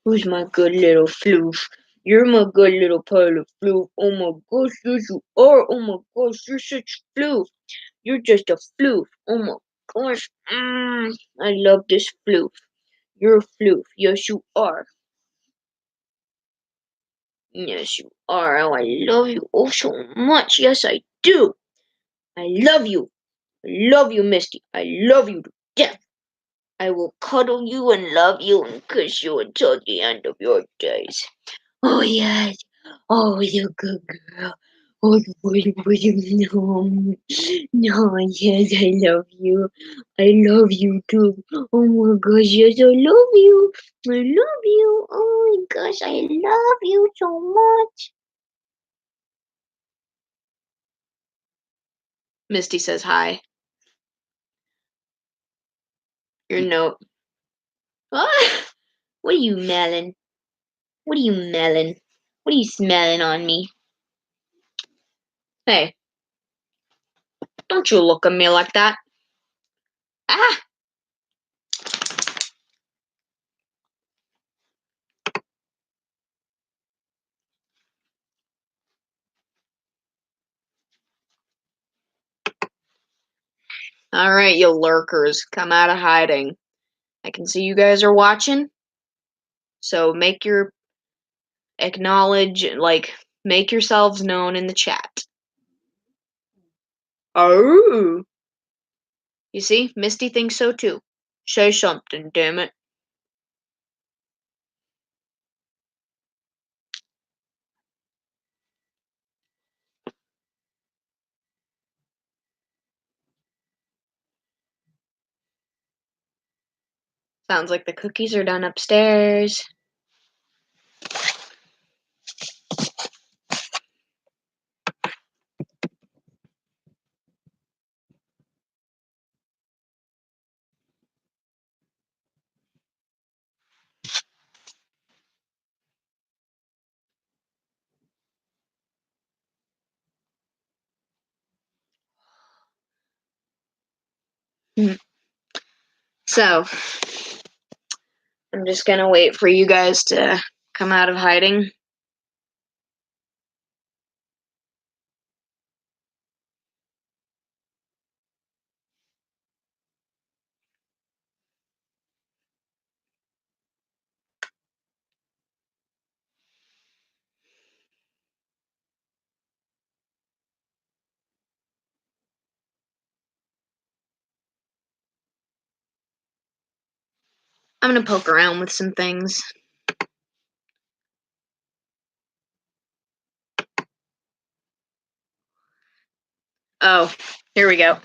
Who's my good little Floof? You're my good little pile of Floof. Oh my gosh, yes you are. Oh my gosh, you're such Floof. You're just a Floof. Oh my gosh. I love this Floof. You're a Floof. Yes, you are. Yes, you are. Oh, I love you oh so much. Yes, I do. I love you. I love you, Misty. I love you to death. I will cuddle you and love you and kiss you until the end of your days. Oh, yes. Oh, you good girl. Oh, would you know? No, yes, I love you. I love you too. Oh my gosh, yes, I love you. I love you. Oh my gosh, I love you so much. Misty says hi. Your note. Ah, what are you melling? What are you melling? What are you smelling on me? Hey, don't you look at me like that. Ah! Alright, you lurkers, come out of hiding. I can see you guys are watching, so make yourselves known in the chat. Oh! You see, Misty thinks so too. Say something, damn it. Sounds like the cookies are done upstairs. So, I'm just gonna wait for you guys to come out of hiding. I'm gonna poke around with some things. Oh, here we go.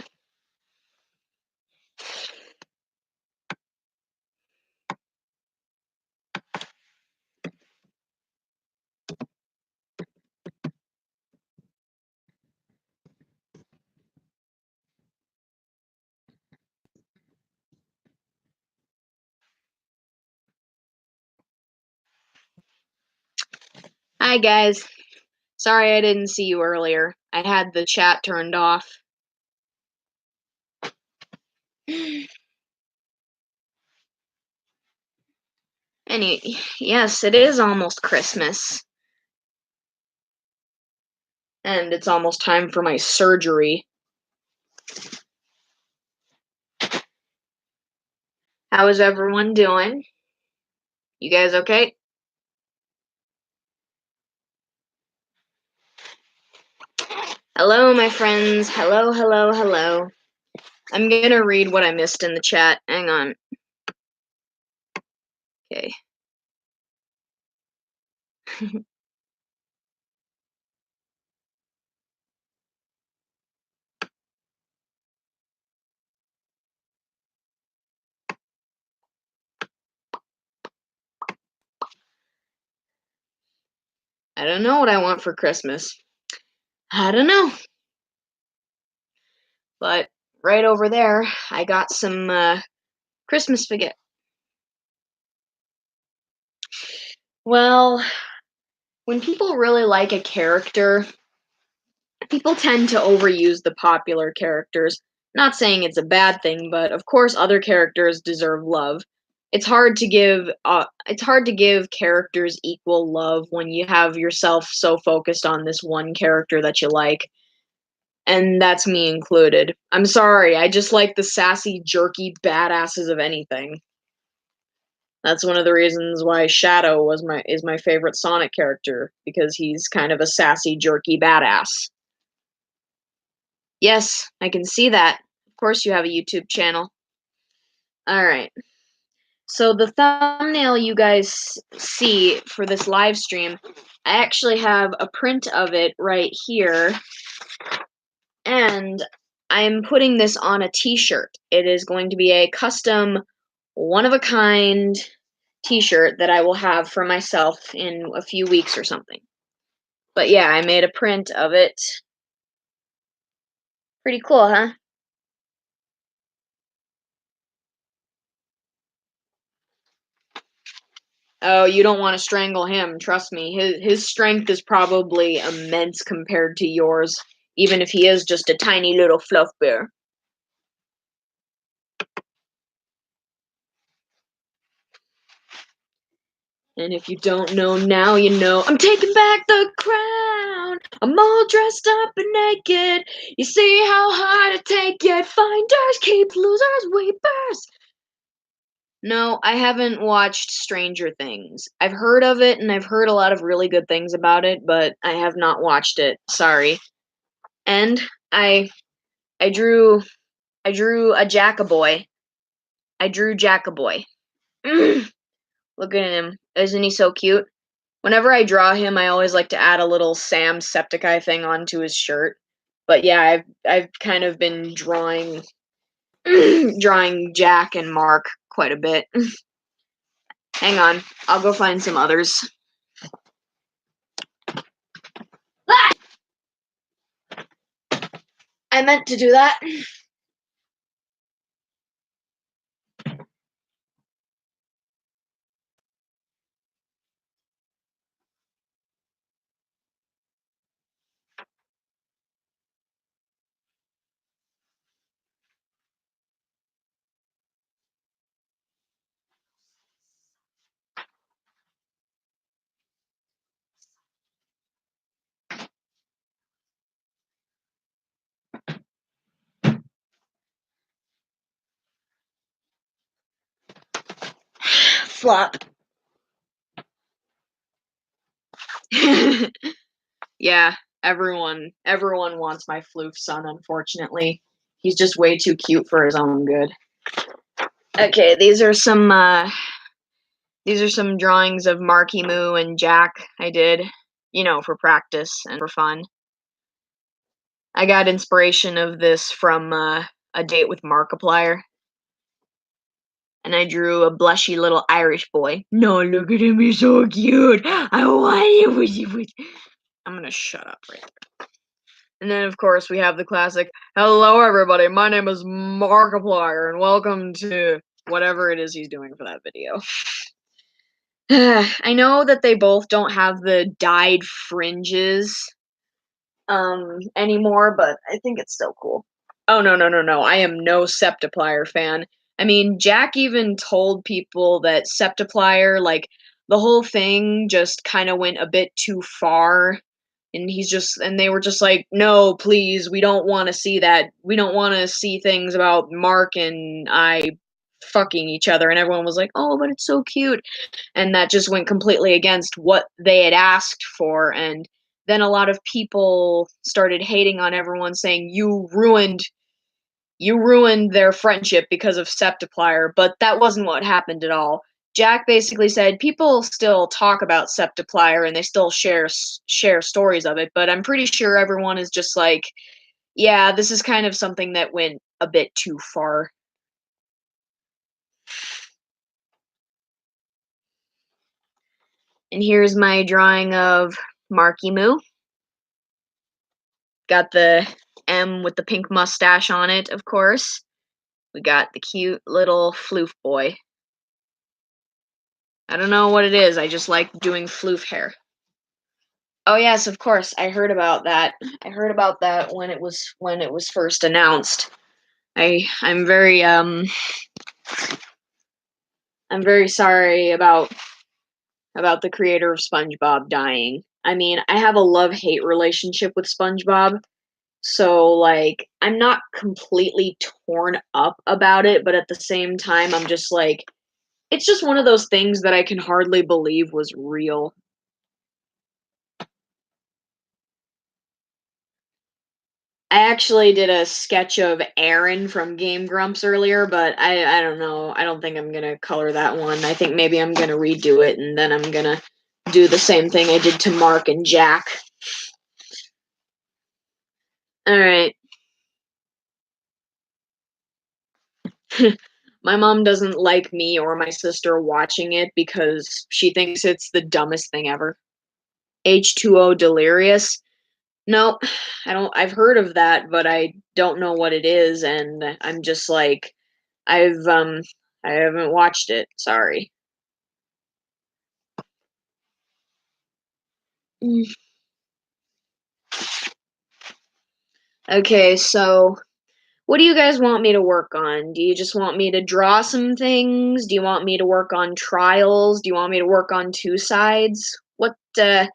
Hi, guys. Sorry I didn't see you earlier. I had the chat turned off. Yes, it is almost Christmas. And it's almost time for my surgery. How is everyone doing? You guys okay? Hello, my friends. Hello, hello, hello. I'm gonna read what I missed in the chat. Hang on. Okay. I don't know what I want for Christmas. I don't know. But right over there, I got some Christmas spaghetti. Well, when people really like a character, people tend to overuse the popular characters. Not saying it's a bad thing, but of course other characters deserve love. it's hard to give characters equal love when you have yourself so focused on this one character that you like. And that's me included. I'm sorry, I just like the sassy, jerky badasses of anything. That's one of the reasons why Shadow is my favorite Sonic character, because he's kind of a sassy, jerky badass. Yes, I can see that. Of course you have a YouTube channel. Alright. So the thumbnail you guys see for this live stream, I actually have a print of it right here. And I'm putting this on a t-shirt. It is going to be a custom, one-of-a-kind t-shirt that I will have for myself in a few weeks or something. But yeah, I made a print of it. Pretty cool, huh? Oh, you don't want to strangle him, trust me. His strength is probably immense compared to yours, even if he is just a tiny little fluff bear. And if you don't know now, you know. I'm taking back the crown. I'm all dressed up and naked. You see how hard I take it. Finders keep losers weepers. No, I haven't watched Stranger Things. I've heard of it, and I've heard a lot of really good things about it, but I have not watched it. Sorry. And I I drew a Jackaboy. I drew Jackaboy. Look at him. Isn't he so cute? Whenever I draw him, I always like to add a little Sam Septiceye thing onto his shirt. But yeah, I've kind of been drawing drawing Jack and Mark quite a bit. Hang on, I'll go find some others. Ah! I meant to do that. Flop. Yeah, everyone wants my Floof son, unfortunately. He's just way too cute for his own good. Okay, these are some drawings of Marky Moo and Jack I did, for practice and for fun. I got inspiration of this from A Date with Markiplier. And I drew a blushy little Irish boy. No, look at him, he's so cute. I want you. I'm gonna shut up right there. And then, of course, we have the classic, hello everybody, my name is Markiplier, and welcome to whatever it is he's doing for that video. I know that they both don't have the dyed fringes anymore, but I think it's still cool. Oh, no. I am no Septiplier fan. I mean, Jack even told people that Septiplier, like, the whole thing just kind of went a bit too far. And they were just like, no, please, we don't want to see that. We don't want to see things about Mark and I fucking each other. And everyone was like, oh, but it's so cute. And that just went completely against what they had asked for. And then a lot of people started hating on everyone, saying you ruined their friendship because of Septiplier, but that wasn't what happened at all. Jack basically said people still talk about Septiplier and they still share stories of it, but I'm pretty sure everyone is just like, yeah, this is kind of something that went a bit too far. And here's my drawing of Marky Moo. Got the M with the pink mustache on it, of course. We got the cute little Floof boy. I don't know what it is, I just like doing Floof hair. Oh yes, of course, I heard about that. I heard about that when it was first announced. I'm very I'm very sorry about the creator of SpongeBob dying. I mean, I have a love-hate relationship with SpongeBob, so like I'm not completely torn up about it, but at the same time I'm just like it's just one of those things that I can hardly believe was real. I actually did a sketch of Aaron from Game Grumps earlier, but I don't know. I don't think I'm gonna color that one. I think maybe I'm gonna redo it and then I'm gonna do the same thing I did to Mark and Jack. Alright. My mom doesn't like me or my sister watching it because she thinks it's the dumbest thing ever. H2O Delirious? No, I don't I've heard of that, but I don't know what it is and I'm just like I've I haven't watched it. Sorry. Mm. Okay, so what do you guys want me to work on? Do you just want me to draw some things? Do you want me to work on trials? Do you want me to work on two sides? What are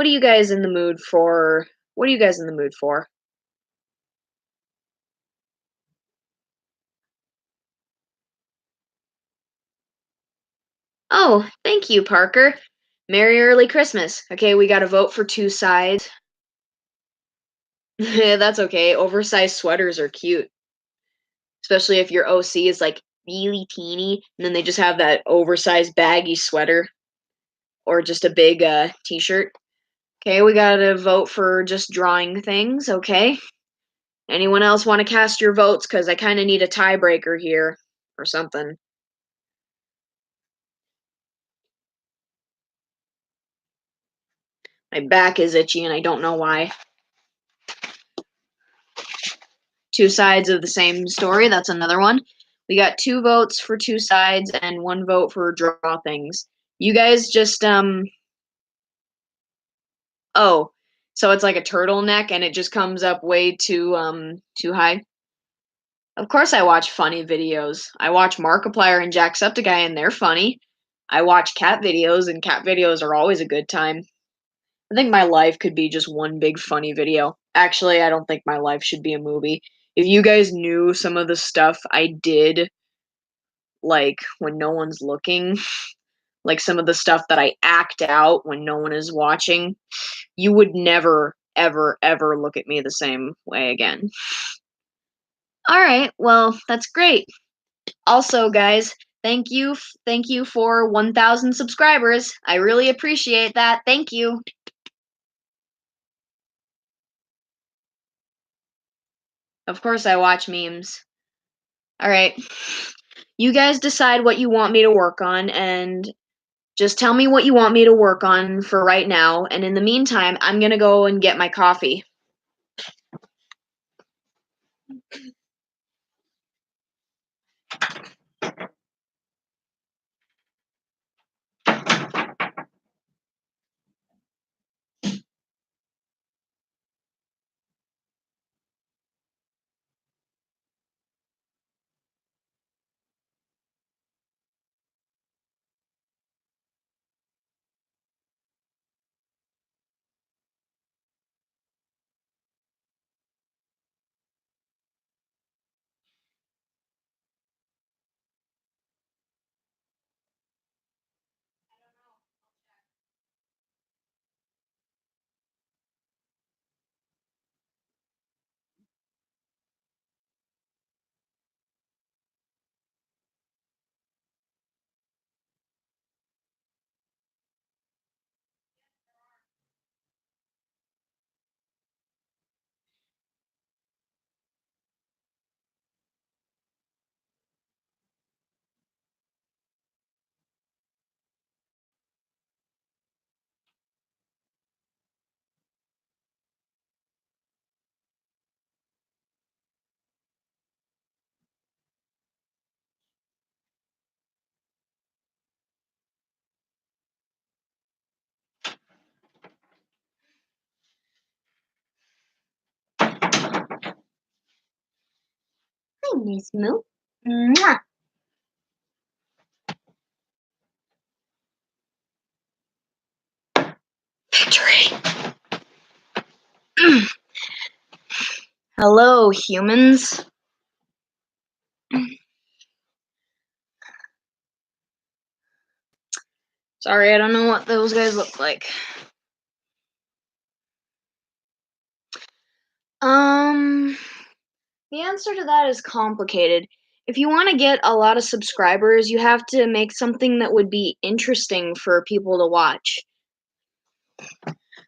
you guys in the mood for? What are you guys in the mood for? Oh, thank you, Parker. Merry early Christmas. Okay, we got to vote for two sides. Yeah, that's okay. Oversized sweaters are cute, especially if your OC is like really teeny and then they just have that oversized baggy sweater or just a big t-shirt. Okay, we got to vote for just drawing things, okay? Anyone else want to cast your votes cuz I kind of need a tiebreaker here or something. My back is itchy and I don't know why. Two sides of the same story. That's another one. We got two votes for two sides and one vote for draw things. You guys just oh, so it's like a turtleneck and it just comes up way too high. Of course I watch funny videos. I watch Markiplier and Jacksepticeye and they're funny. I watch cat videos and cat videos are always a good time. I think my life could be just one big funny video. Actually, I don't think my life should be a movie. If you guys knew some of the stuff I did like when no one's looking, like some of the stuff that I act out when no one is watching, you would never ever ever look at me the same way again. All right, well, that's great. Also, guys, thank you for 1,000 subscribers. I really appreciate that. Thank you. Of course I watch memes. All right. You guys decide what you want me to work on and just tell me what you want me to work on for right now, and in the meantime, I'm going to go and get my coffee. Hi, Miss Moo. Mwah. Hello, humans. Sorry, I don't know what those guys look like. The answer to that is complicated. If you want to get a lot of subscribers, you have to make something that would be interesting for people to watch.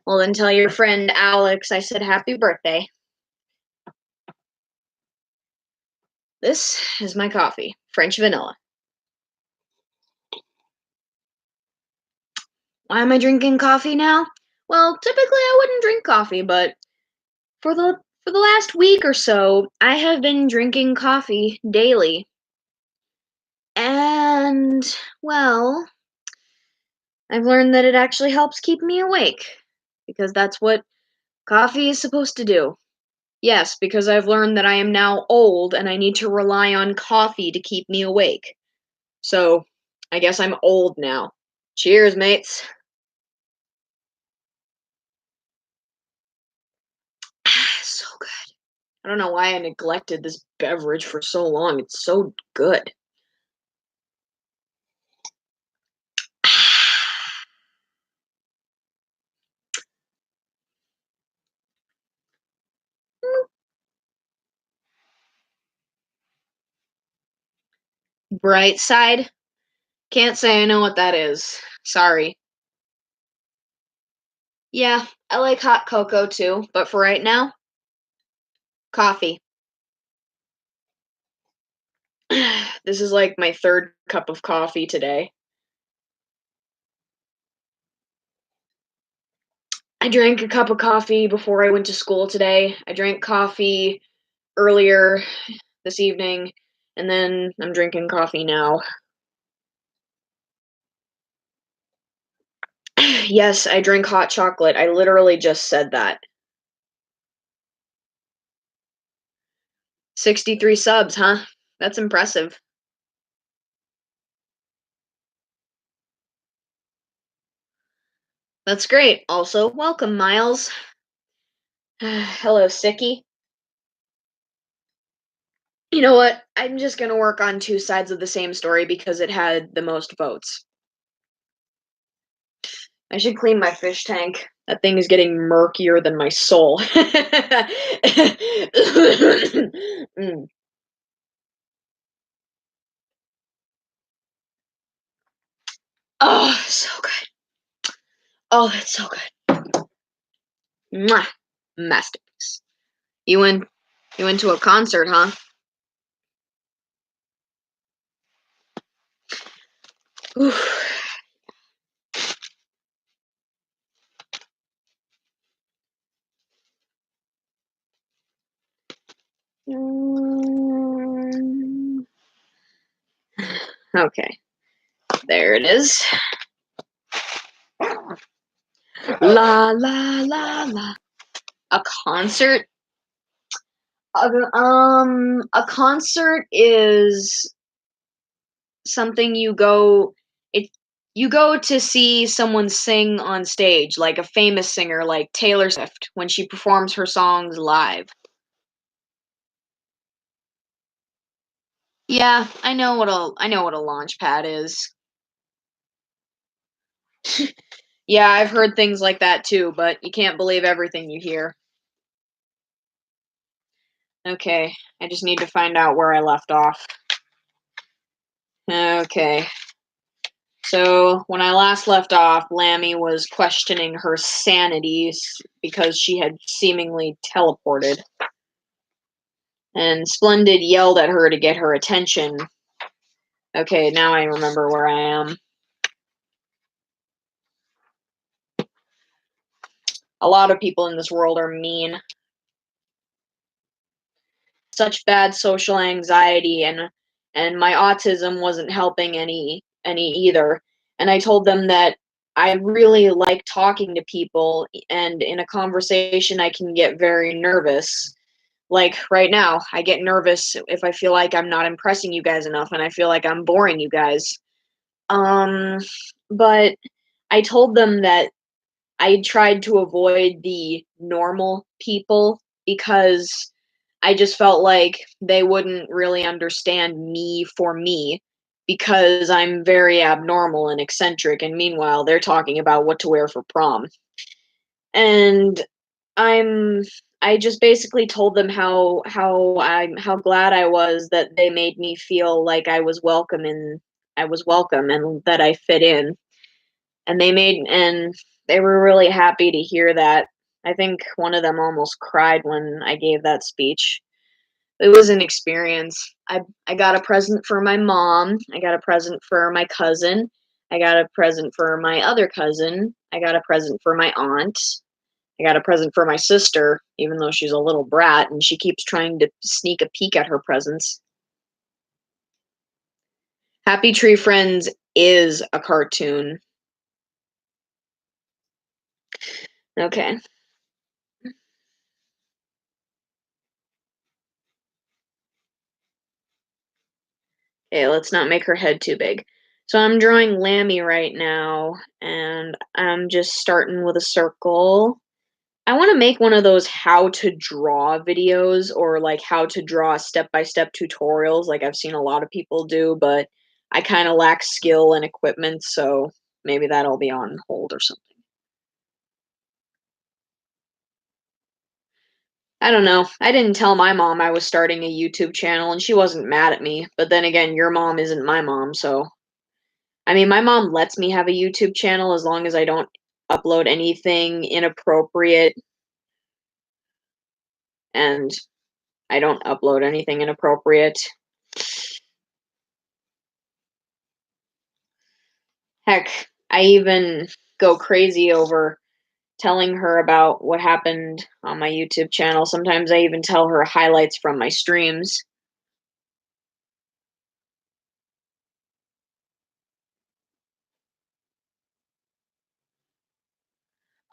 Well, then tell your friend Alex I said happy birthday. This is my coffee, French vanilla. Why am I drinking coffee now? Well, typically I wouldn't drink coffee, but for the last week or so, I have been drinking coffee daily. And, well, I've learned that it actually helps keep me awake, because that's what coffee is supposed to do. Yes, because I've learned that I am now old and I need to rely on coffee to keep me awake. So, I guess I'm old now. Cheers, mates. So good. I don't know why I neglected this beverage for so long. It's so good. Bright side? Can't say I know what that is. Sorry. Yeah, I like hot cocoa too, but for right now, coffee. This is like my third cup of coffee today. I drank a cup of coffee before I went to school today. I drank coffee earlier this evening, and then I'm drinking coffee now. Yes, I drink hot chocolate. I literally just said that. 63 subs, huh? That's impressive. That's great. Also, welcome, Miles. Hello, Sicky. You know what? I'm just gonna work on two sides of the same story because it had the most votes. I should clean my fish tank. That thing is getting murkier than my soul. Mm. Oh, so good. Oh, that's so good. Mwah. Masterpiece. You went you went to a concert, huh? Oof. Mm. Okay. There it is. La la la la. A concert? A concert is something it you go to see someone sing on stage, like a famous singer like Taylor Swift when she performs her songs live. Yeah, I know what a launch pad is. Yeah, I've heard things like that too, but you can't believe everything you hear. Okay, I just need to find out where I left off. Okay. So, when I last left off, Lammy was questioning her sanity because she had seemingly teleported. And Splendid yelled at her to get her attention. Okay, now I remember where I am. A lot of people in this world are mean. Such bad social anxiety, and my autism wasn't helping any either. And I told them that I really like talking to people, and in a conversation I can get very nervous. Like right now, I get nervous if I feel like I'm not impressing you guys enough and I feel like I'm boring you guys. Um but I told them that I tried to avoid the normal people because I just felt like they wouldn't really understand me for me because I'm very abnormal and eccentric, and meanwhile they're talking about what to wear for prom. And I'm I just basically told them how glad I was that they made me feel like I was welcome and that I fit in. And they were really happy to hear that. I think one of them almost cried when I gave that speech. It was an experience. I got a present for my mom, I got a present for my cousin, I got a present for my other cousin, I got a present for my aunt, I got a present for my sister, even though she's a little brat and she keeps trying to sneak a peek at her presents. Happy Tree Friends is a cartoon. Okay. Okay, let's not make her head too big. So I'm drawing Lammy right now, and I'm just starting with a circle. I want to make one of those how to draw videos or like how to draw step-by-step tutorials like I've seen a lot of people do, but I kind of lack skill and equipment, so maybe that'll be on hold or something. I don't know. I didn't tell my mom I was starting a YouTube channel and she wasn't mad at me, but then again, your mom isn't my mom, so I mean, my mom lets me have a YouTube channel as long as I don't upload anything inappropriate, and I don't upload anything inappropriate. Heck, I even go crazy over telling her about what happened on my YouTube channel. Sometimes I even tell her highlights from my streams.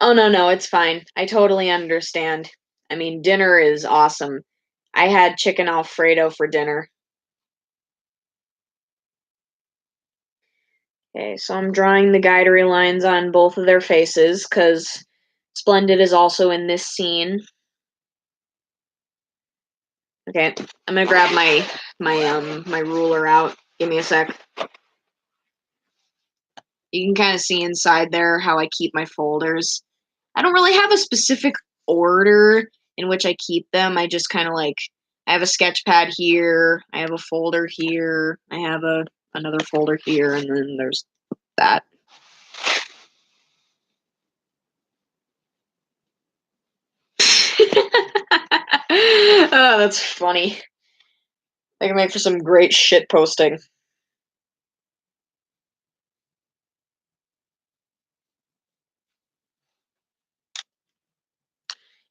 Oh, no, no, it's fine. I totally understand. I mean, dinner is awesome. I had chicken Alfredo for dinner. Okay, so I'm drawing the guidery lines on both of their faces because Splendid is also in this scene. Okay, I'm gonna grab my ruler out. Give me a sec. You can kind of see inside there how I keep my folders. I don't really have a specific order in which I keep them. I just kind of like I have a sketch pad here, I have a folder here, I have a another folder here, and then there's that. Oh, that's funny. They can make for some great shit posting.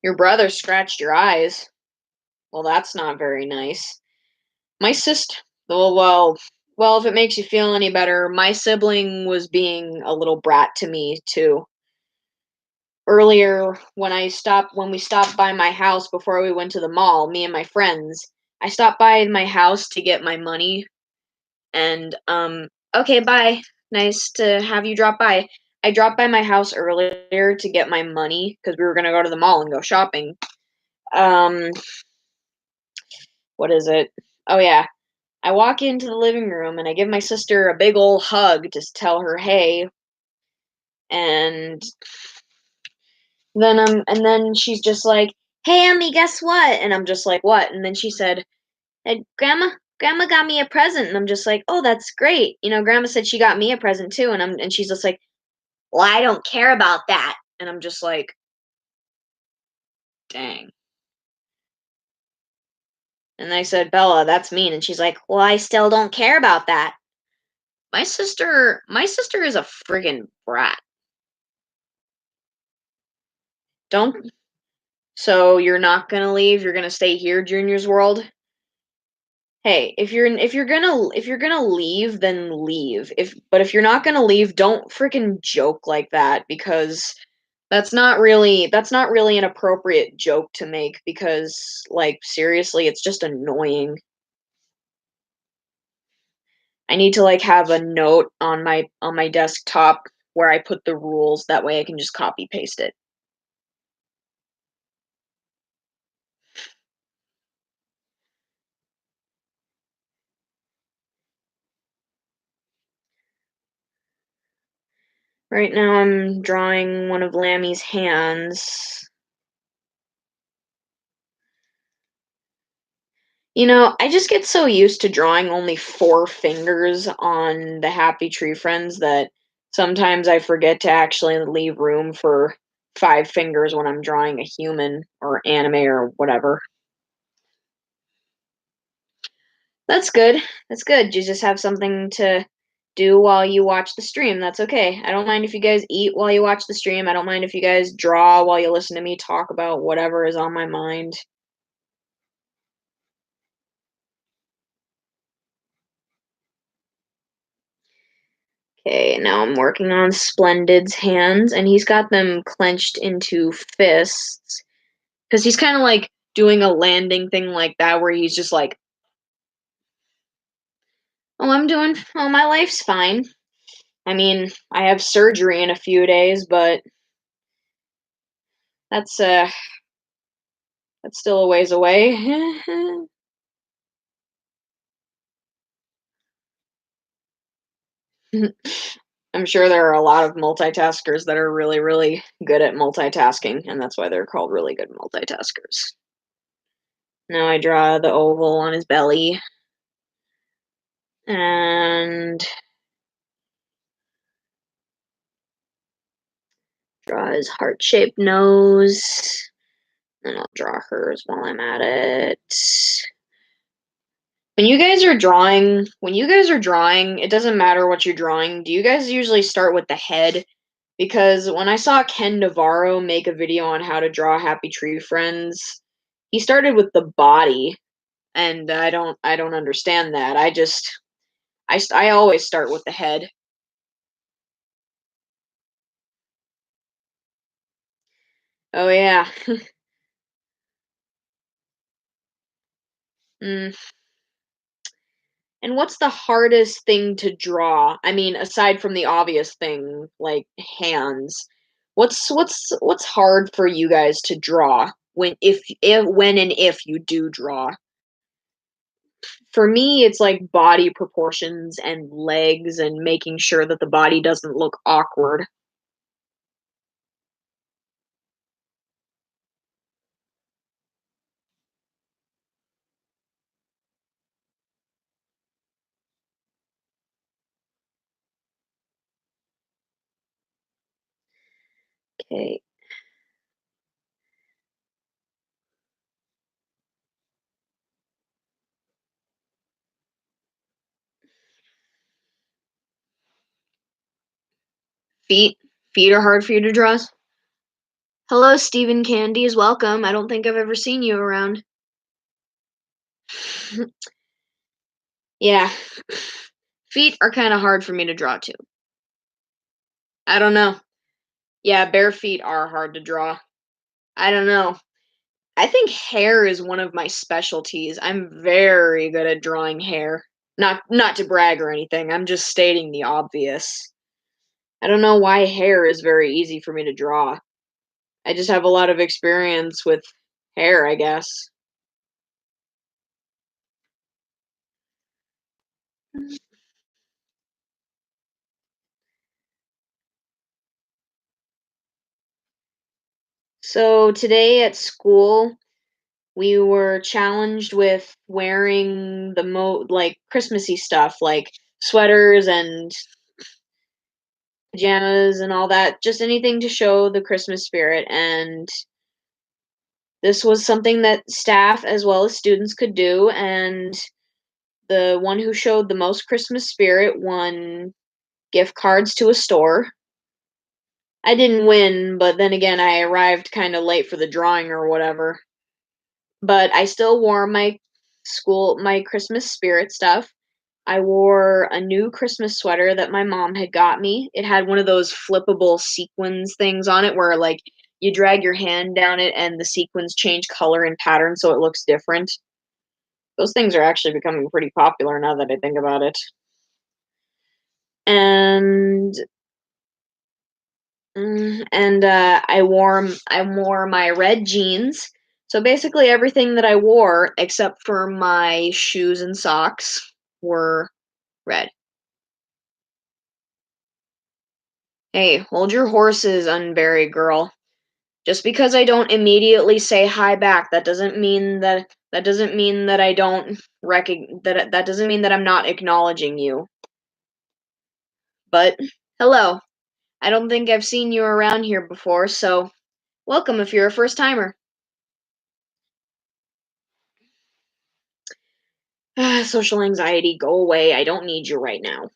Your brother scratched your eyes. Well, that's not very nice. My sister. Well, if it makes you feel any better, my sibling was being a little brat to me too. Earlier, when we stopped by my house before we went to the mall, me and my friends, I stopped by my house to get my money, and okay, bye. Nice to have you drop by. I dropped by my house earlier to get my money because we were gonna go to the mall and go shopping. Um, what is it? Oh yeah. I walk into the living room and I give my sister a big ol' hug to tell her hey, and then she's just like, "Hey, Emmy, guess what?" And I'm just like, "What?" And then she said, "Grandma got me a present." And I'm just like, "Oh, that's great." Grandma said she got me a present too, and she's just like, "Well, I don't care about that." And I'm just like, "Dang." And I said, "Bella, that's mean." And she's like, "Well, I still don't care about that." My sister is a friggin' brat. Don't So you're not gonna leave? You're gonna stay here, Junior's World? Hey, if you're gonna leave, then leave. If you're not gonna leave, don't freaking joke like that because that's not really an appropriate joke to make because like seriously, it's just annoying. I need to like have a note on my desktop where I put the rules. That way I can just copy paste it. Right now I'm drawing one of Lammy's hands. You know, I just get so used to drawing only 4 fingers on the Happy Tree Friends that sometimes I forget to actually leave room for 5 fingers when I'm drawing a human or anime or whatever. That's good. That's good. You just have something to do while you watch the stream. That's okay. I don't mind if you guys eat while you watch the stream. I don't mind if you guys draw while you listen to me talk about whatever is on my mind. Okay, now I'm working on Splendid's hands, and he's got them clenched into fists. Because he's kind of like doing a landing thing like that, where he's just like, oh, my life's fine. I mean, I have surgery in a few days, but that's, uh, that's still a ways away. I'm sure there are a lot of multitaskers that are really, really good at multitasking, and that's why they're called really good multitaskers. Now I draw the oval on his belly, and draw his heart-shaped nose, and I'll draw hers while I'm at it. When you guys are drawing, it doesn't matter what you're drawing. Do you guys usually start with the head? Because when I saw Ken Navarro make a video on how to draw Happy Tree Friends, he started with the body, and I don't understand that. I always start with the head. Oh yeah. Mm. And what's the hardest thing to draw? I mean, aside from the obvious thing like hands, what's hard for you guys to draw when and if you do draw? For me, it's like body proportions and legs and making sure that the body doesn't look awkward. Okay. Feet. Feet are hard for you to draw. Hello, Stephen Candies. Welcome. I don't think I've ever seen you around. Yeah. Feet are kind of hard for me to draw too. I don't know. Yeah, bare feet are hard to draw. I don't know. I think hair is one of my specialties. I'm very good at drawing hair. Not to brag or anything. I'm just stating the obvious. I don't know why hair is very easy for me to draw. I just have a lot of experience with hair, I guess. So today at school, we were challenged with wearing the like Christmassy stuff, like sweaters and pajamas and all that, just anything to show the Christmas spirit. And this was something that staff as well as students could do. And the one who showed the most Christmas spirit won gift cards to a store. I didn't win, but then again, I arrived kind of late for the drawing or whatever. But I still wore my Christmas spirit stuff. I wore a new Christmas sweater that my mom had got me. It had one of those flippable sequins things on it where like you drag your hand down it and the sequins change color and pattern so it looks different. Those things are actually becoming pretty popular now that I think about it. And I wore my red jeans. So basically everything that I wore except for my shoes and socks were red. Hey, hold your horses, Unbury girl. Just because I don't immediately say hi back, that doesn't mean that I don't that doesn't mean that I'm not acknowledging you. But hello. I don't think I've seen you around here before, so welcome if you're a first timer. Social anxiety, go away. I don't need you right now.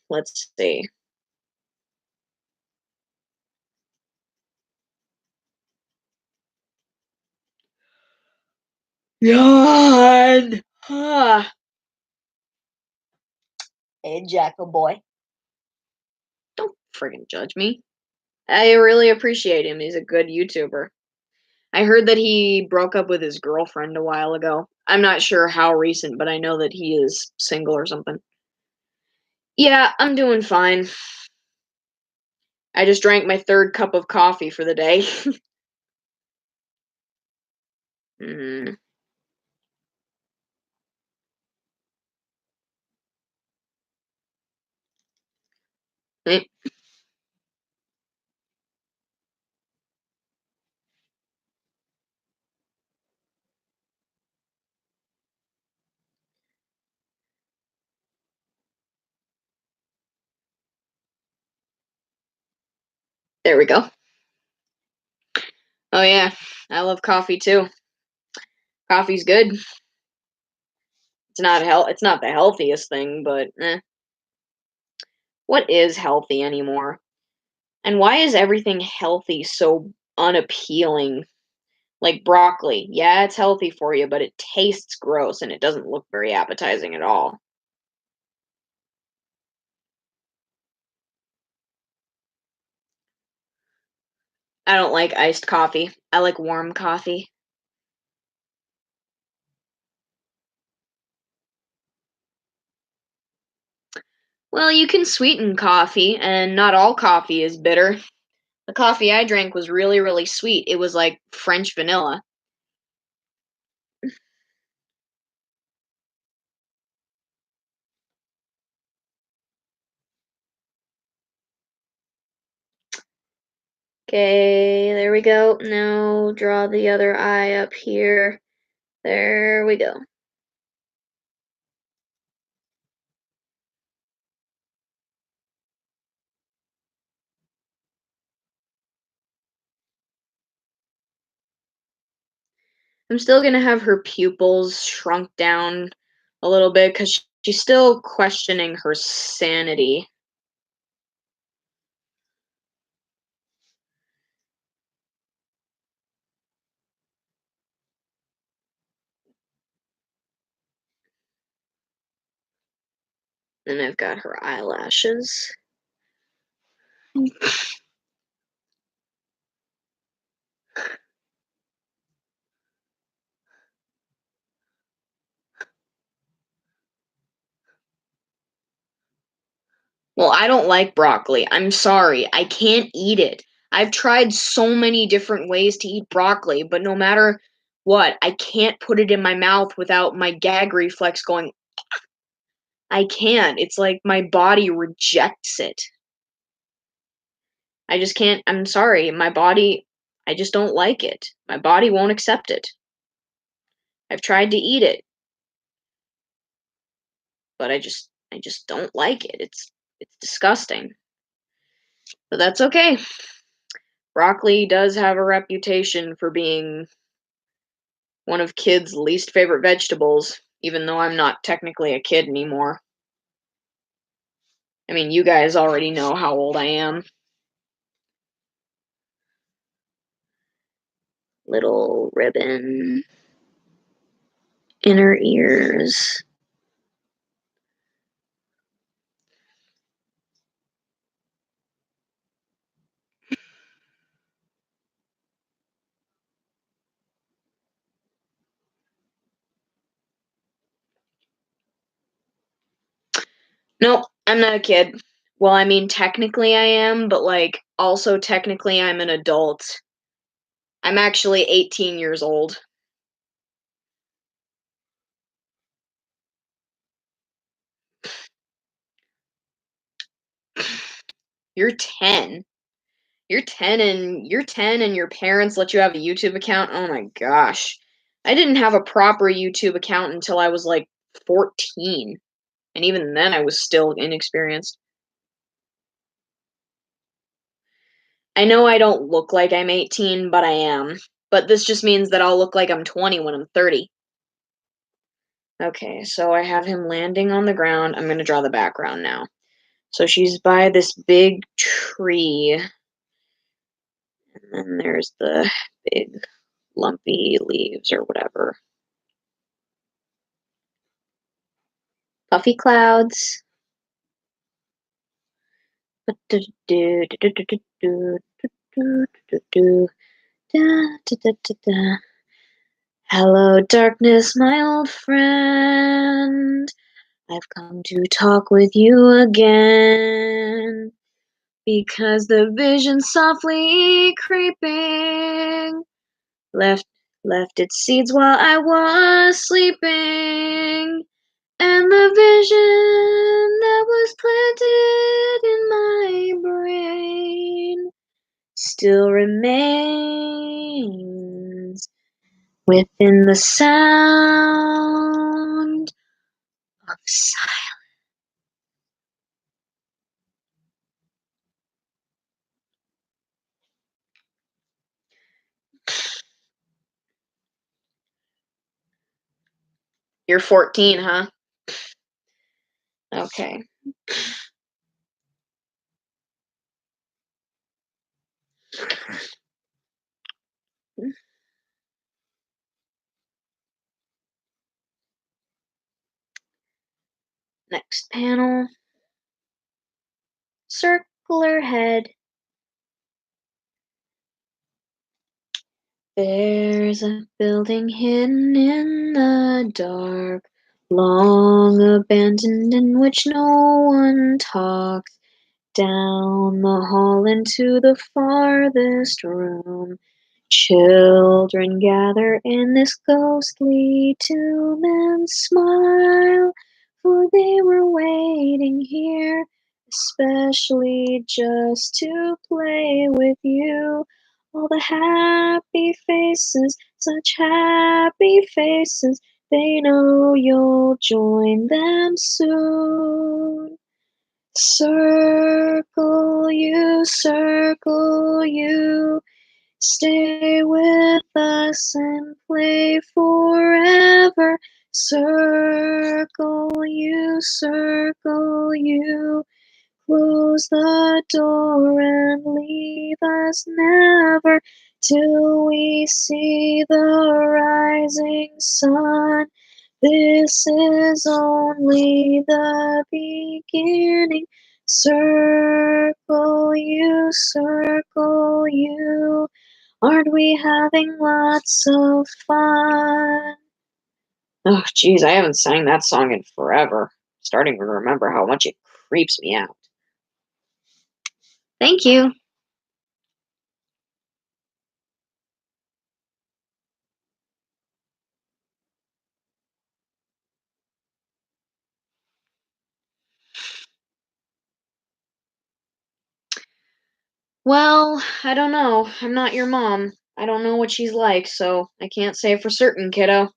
Let's see. Yawn. Ah. Hey, Jackal boy. Don't friggin' judge me. I really appreciate him. He's a good YouTuber. I heard that he broke up with his girlfriend a while ago. I'm not sure how recent, but I know that he is single or something. Yeah, I'm doing fine. I just drank my third cup of coffee for the day. mm, eh, there we go. Oh yeah, I love coffee too. Coffee's good. It's not the healthiest thing, but what is healthy anymore? And why is everything healthy so unappealing? Like broccoli. Yeah, it's healthy for you, but it tastes gross and it doesn't look very appetizing at all. I don't like iced coffee. I like warm coffee. Well, you can sweeten coffee, and not all coffee is bitter. The coffee I drank was really, really sweet. It was like French vanilla. Okay, there we go. Now draw the other eye up here. There we go. I'm still gonna have her pupils shrunk down a little bit because she's still questioning her sanity. And I've got her eyelashes. Well, I don't like broccoli. I'm sorry. I can't eat it. I've tried so many different ways to eat broccoli, but no matter what, I can't put it in my mouth without my gag reflex going. I can't. It's like my body rejects it. I just can't. I'm sorry. My body, I just don't like it. My body won't accept it. I've tried to eat it, but I just don't like it. It's disgusting. But that's okay. Broccoli does have a reputation for being one of kids' least favorite vegetables, even though I'm not technically a kid anymore. I mean, you guys already know how old I am. Little ribbon, inner ears. Nope, I'm not a kid. Well, I mean, technically I am, but like, also technically I'm an adult. I'm actually 18 years old. You're 10. You're 10 and your parents let you have a YouTube account? Oh my gosh. I didn't have a proper YouTube account until I was like 14. And even then I was still inexperienced. I know I don't look like I'm 18, but I am. But this just means that I'll look like I'm 20 when I'm 30. Okay, so I have him landing on the ground. I'm going to draw the background now. So she's by this big tree. And then there's the big lumpy leaves or whatever. Puffy clouds. Hello, darkness, my old friend. I've come to talk with you again. Because the vision softly creeping left its seeds while I was sleeping. And the vision that was planted in my brain still remains within the sound of silence. You're 14, huh? Okay. Next panel. Circular head. There's a building hidden in the dark, long abandoned, in which no one talks. Down the hall into the farthest room, children gather in this ghostly tomb and smile, for they were waiting here, especially just to play with you. All the happy faces, such happy faces, they know you'll join them soon. Circle you, stay with us and play forever. Circle you, close the door and leave us never, till we see the rising sun. This is only the beginning. Circle you. Aren't we having lots of fun? Oh, geez, I haven't sang that song in forever. Starting to remember how much it creeps me out. Thank you. Well, I don't know. I'm not your mom. I don't know what she's like, so I can't say for certain, kiddo.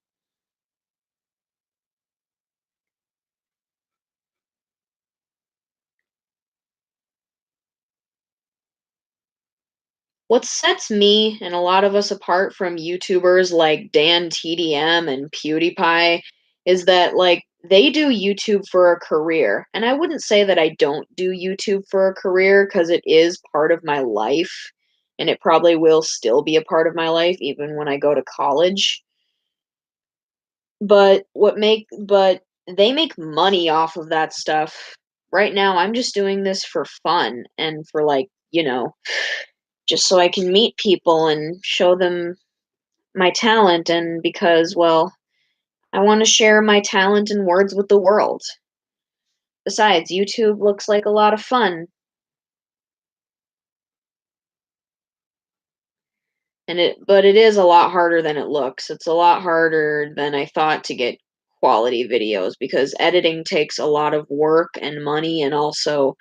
What sets me and a lot of us apart from YouTubers like Dan TDM and PewDiePie is that, like, they do YouTube for a career. And I wouldn't say that I don't do YouTube for a career because it is part of my life and it probably will still be a part of my life even when I go to college. But they make money off of that stuff. Right now, I'm just doing this for fun and for, like, just so I can meet people and show them my talent, and because, well, I want to share my talent and words with the world. Besides, YouTube looks like a lot of fun, but it is a lot harder than it looks. It's a lot harder than I thought to get quality videos because editing takes a lot of work and money and also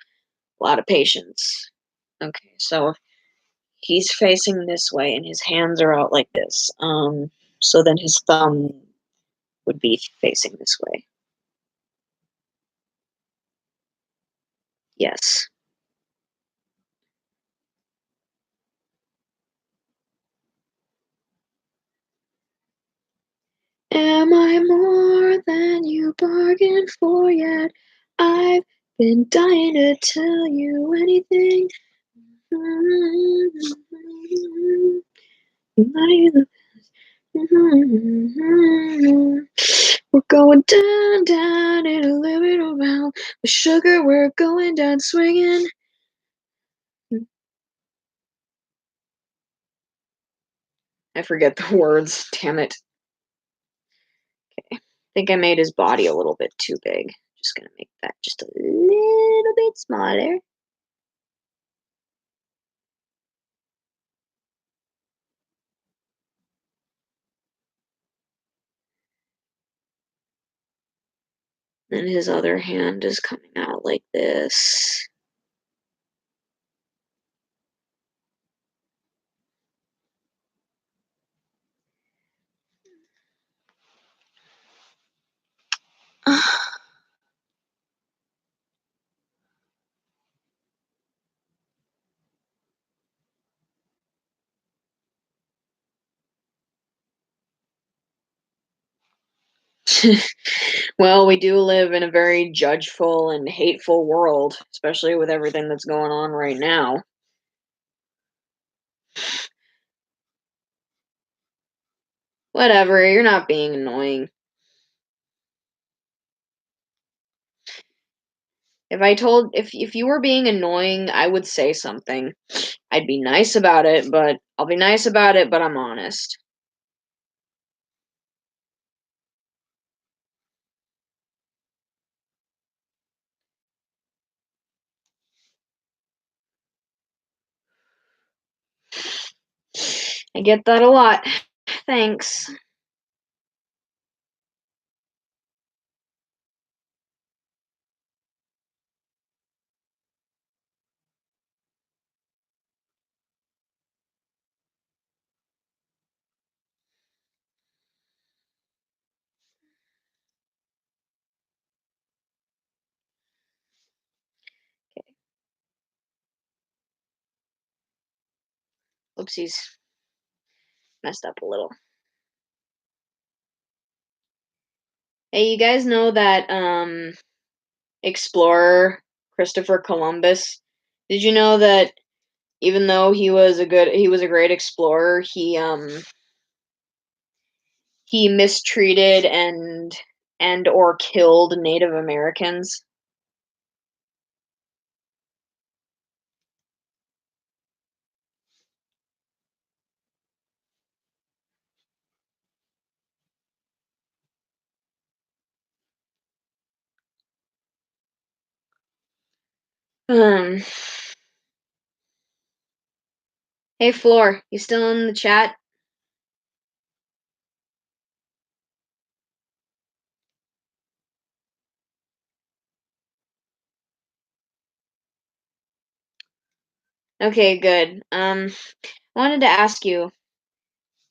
A lot of patience. Okay, so he's facing this way and his hands are out like this. So then his thumb would be facing this way. Yes. Am I more than you bargained for yet? I've been dying to tell you anything. We're going down, down and a little bit around. With sugar, we're going down swinging. I forget the words. Damn it. Okay. I think I made his body a little bit too big. Just gonna make that just a little bit smaller. And his other hand is coming out like this. Well, we do live in a very judgeful and hateful world, especially with everything that's going on right now. Whatever, you're not being annoying. If you were being annoying, I would say something. I'd be nice about it, but I'll be nice about it, but I'm honest. I get that a lot. Thanks. Oopsies. Messed up a little. Hey, you guys know that explorer Christopher Columbus? Did you know that even though he was a great explorer, he mistreated and or killed Native Americans? Um, hey Floor, you still in the chat? Okay, good. I wanted to ask you.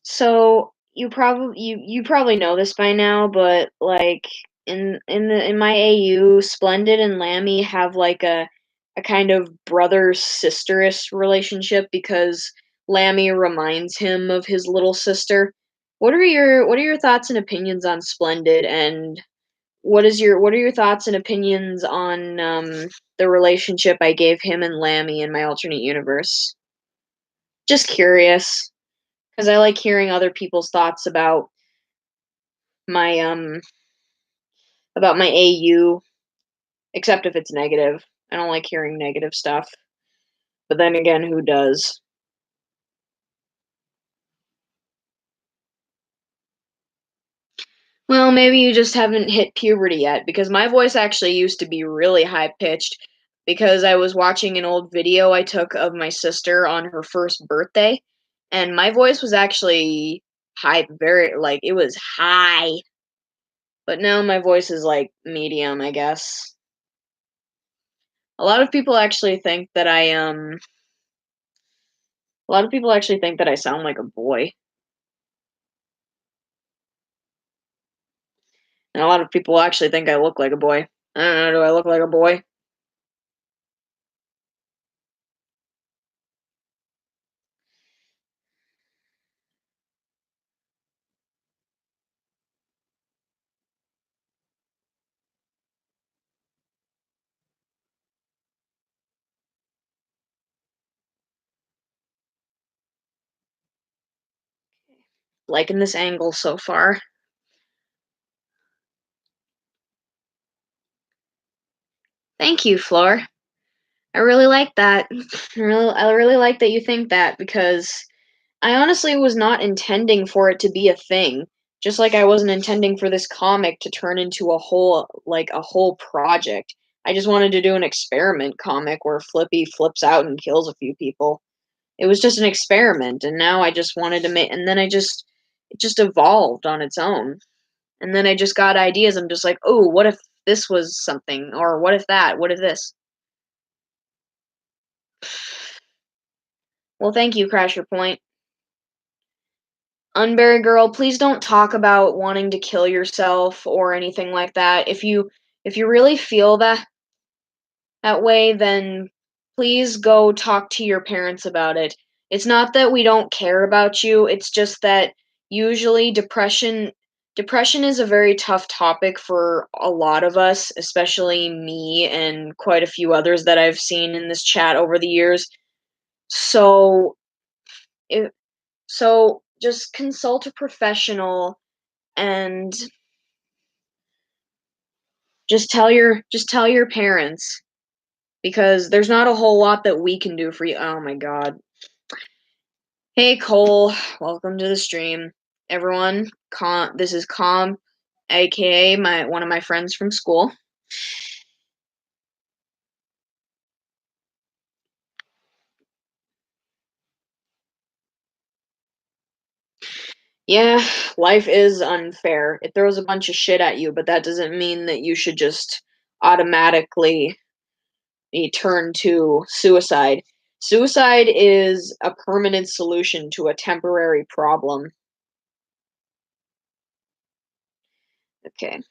So you probably know this by now, but like in my AU, Splendid and Lammy have like a kind of brother sisterish relationship because Lammy reminds him of his little sister. What are your thoughts and opinions on Splendid, and what are your thoughts and opinions on the relationship I gave him and Lammy in my alternate universe? Just curious, because I like hearing other people's thoughts my um about my AU, except if it's negative. I don't like hearing negative stuff. But then again, who does? Well, maybe you just haven't hit puberty yet, because my voice actually used to be really high pitched because I was watching an old video I took of my sister on her first birthday, and my voice was actually high, very, like, it was high. But now my voice is like medium, I guess. A lot of people actually think that a lot of people actually think that I sound like a boy. And a lot of people actually think I look like a boy. I don't know, do I look like a boy? Liking this angle so far. Thank you, Floor. I really like that. I really like that you think that because I honestly was not intending for it to be a thing. Just like I wasn't intending for this comic to turn into a whole project. I just wanted to do an experiment comic where Flippy flips out and kills a few people. It was just an experiment, and now I just wanted to make, and then it just evolved on its own. And then I just got ideas. I'm just like, oh, what if this was something? Or what if that? What if this? Well, thank you, Crasher Point. Unbury girl, please don't talk about wanting to kill yourself or anything like that. If you really feel that way, then please go talk to your parents about it. It's not that we don't care about you, it's just that usually depression is a very tough topic for a lot of us, especially me and quite a few others that I've seen in this chat over the years. So, if, so just consult a professional and just tell your parents because there's not a whole lot that we can do for you. Oh my god. Hey Cole, welcome to the stream. Everyone, this is Com, aka my one of my friends from school. Yeah, life is unfair. It throws a bunch of shit at you, but that doesn't mean that you should just automatically turn to suicide. Suicide is a permanent solution to a temporary problem. Okay.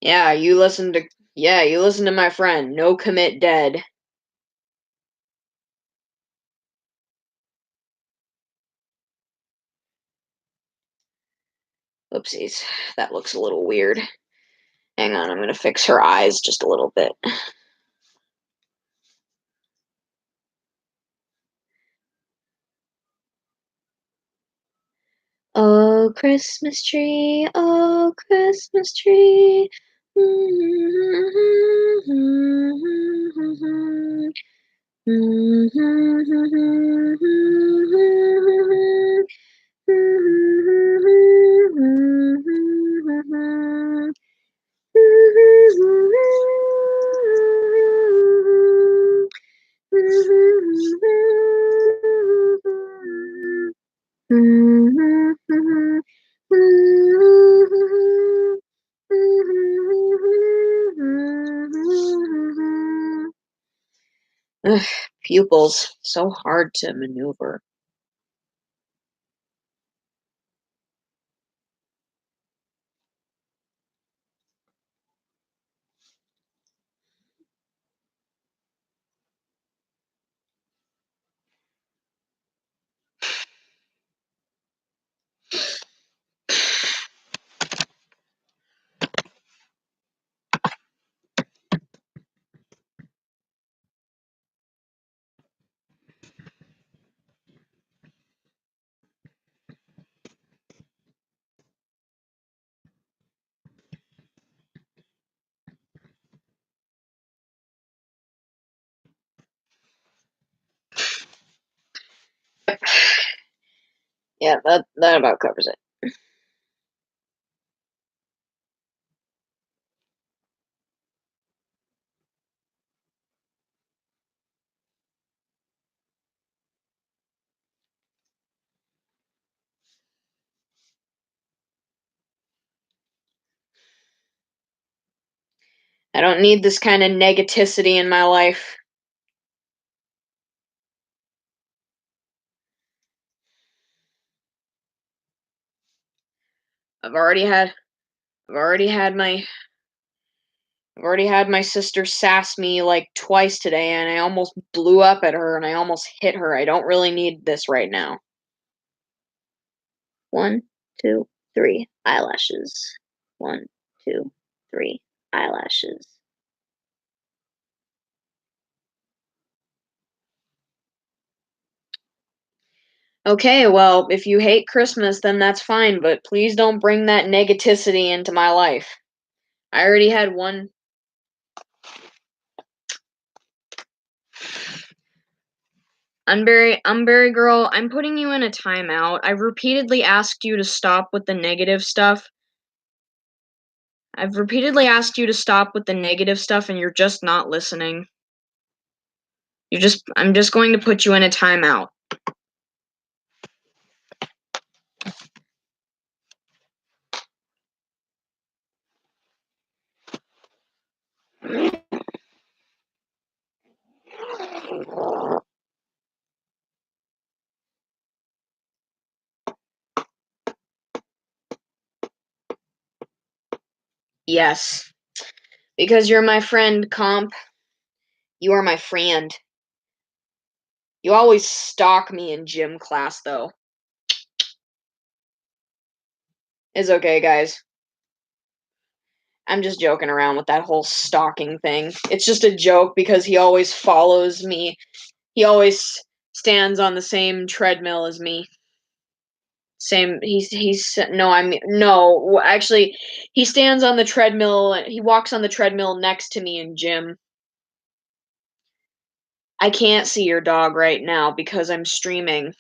Yeah, you listen to my friend. No commit dead. Oopsies. That looks a little weird. Hang on, I'm gonna fix her eyes just a little bit. Oh, Christmas tree, oh, Christmas tree. Ugh, pupils, so hard to maneuver. Yeah, that about covers it. I don't need this kind of negativity in my life. I've already had I've already had my I've already had my sister sass me like twice today and I almost blew up at her and I almost hit her. I don't really need this right now. One, two, three eyelashes. One, two, three eyelashes. Okay, well, if you hate Christmas, then that's fine, but please don't bring that negativity into my life. I already had one. Unbury girl, I'm putting you in a timeout. I've repeatedly asked you to stop with the negative stuff. I've repeatedly asked you to stop with the negative stuff and you're just not listening. I'm just going to put you in a timeout. Yes. Because you're my friend, Comp. You are my friend. You always stalk me in gym class, though. It's okay, guys. I'm just joking around with that whole stalking thing. It's just a joke because he always follows me. He always stands on the same treadmill as me. Same. He's no. I'm no. Actually, he stands on the treadmill. He walks on the treadmill next to me in gym. I can't see your dog right now because I'm streaming.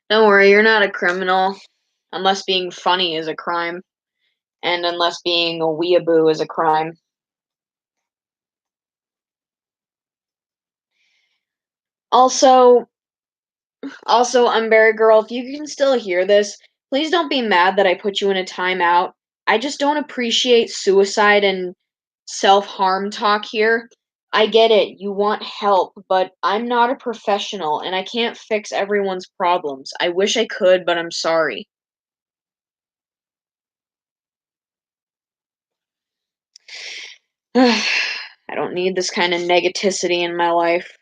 Don't worry, you're not a criminal. Unless being funny is a crime. And unless being a weeaboo is a crime. Also, Unbury Girl, if you can still hear this, please don't be mad that I put you in a timeout. I just don't appreciate suicide and self-harm talk here. I get it, you want help, but I'm not a professional and I can't fix everyone's problems. I wish I could, but I'm sorry. I don't need this kind of negativity in my life.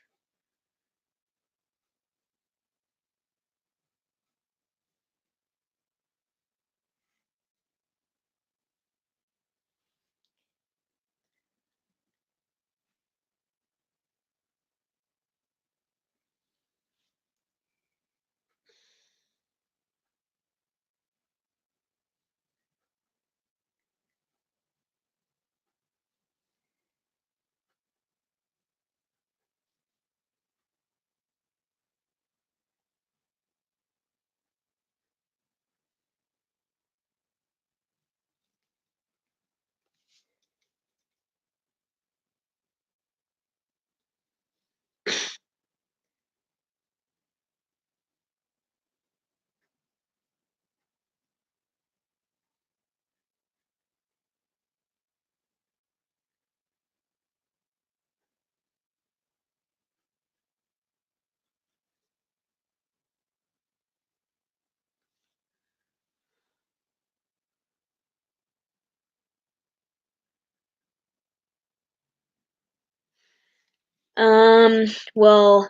Um, well,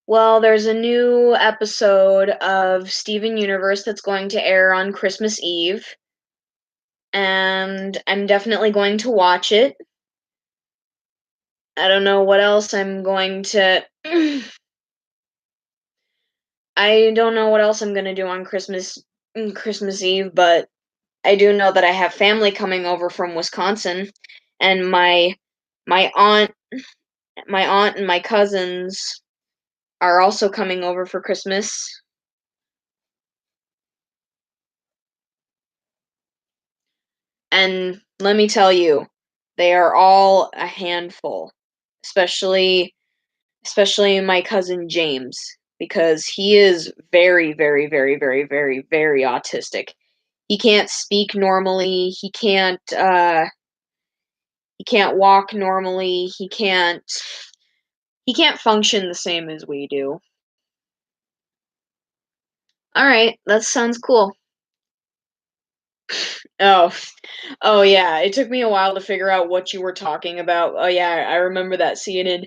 well, there's a new episode of Steven Universe that's going to air on Christmas Eve, and I'm definitely going to watch it. I don't know what else I'm going to. I don't know what else I'm gonna do on Christmas Eve, but I do know that I have family coming over from Wisconsin, and my aunt, my aunt and my cousins are also coming over for Christmas. And let me tell you, they are all a handful, especially especially my cousin James, because he is very, very, very, very, very, very autistic. He can't speak normally. He can't walk normally. He can't function the same as we do. All right, that sounds cool. Oh, oh yeah. It took me a while to figure out what you were talking about. Oh yeah, I remember that scene in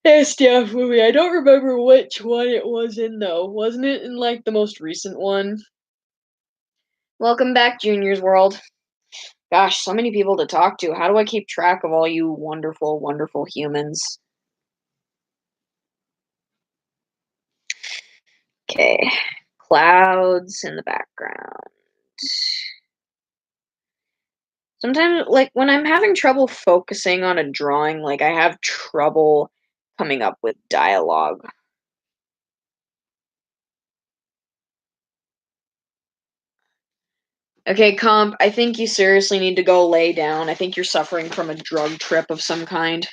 SDF movie. I don't remember which one it was in though. Wasn't it in like the most recent one? Welcome back, Junior's World. Gosh, so many people to talk to. How do I keep track of all you wonderful, wonderful humans? Okay, clouds in the background. Sometimes, like, when I'm having trouble focusing on a drawing, like, I have trouble coming up with dialogue. Okay, Comp, I think you seriously need to go lay down. I think you're suffering from a drug trip of some kind.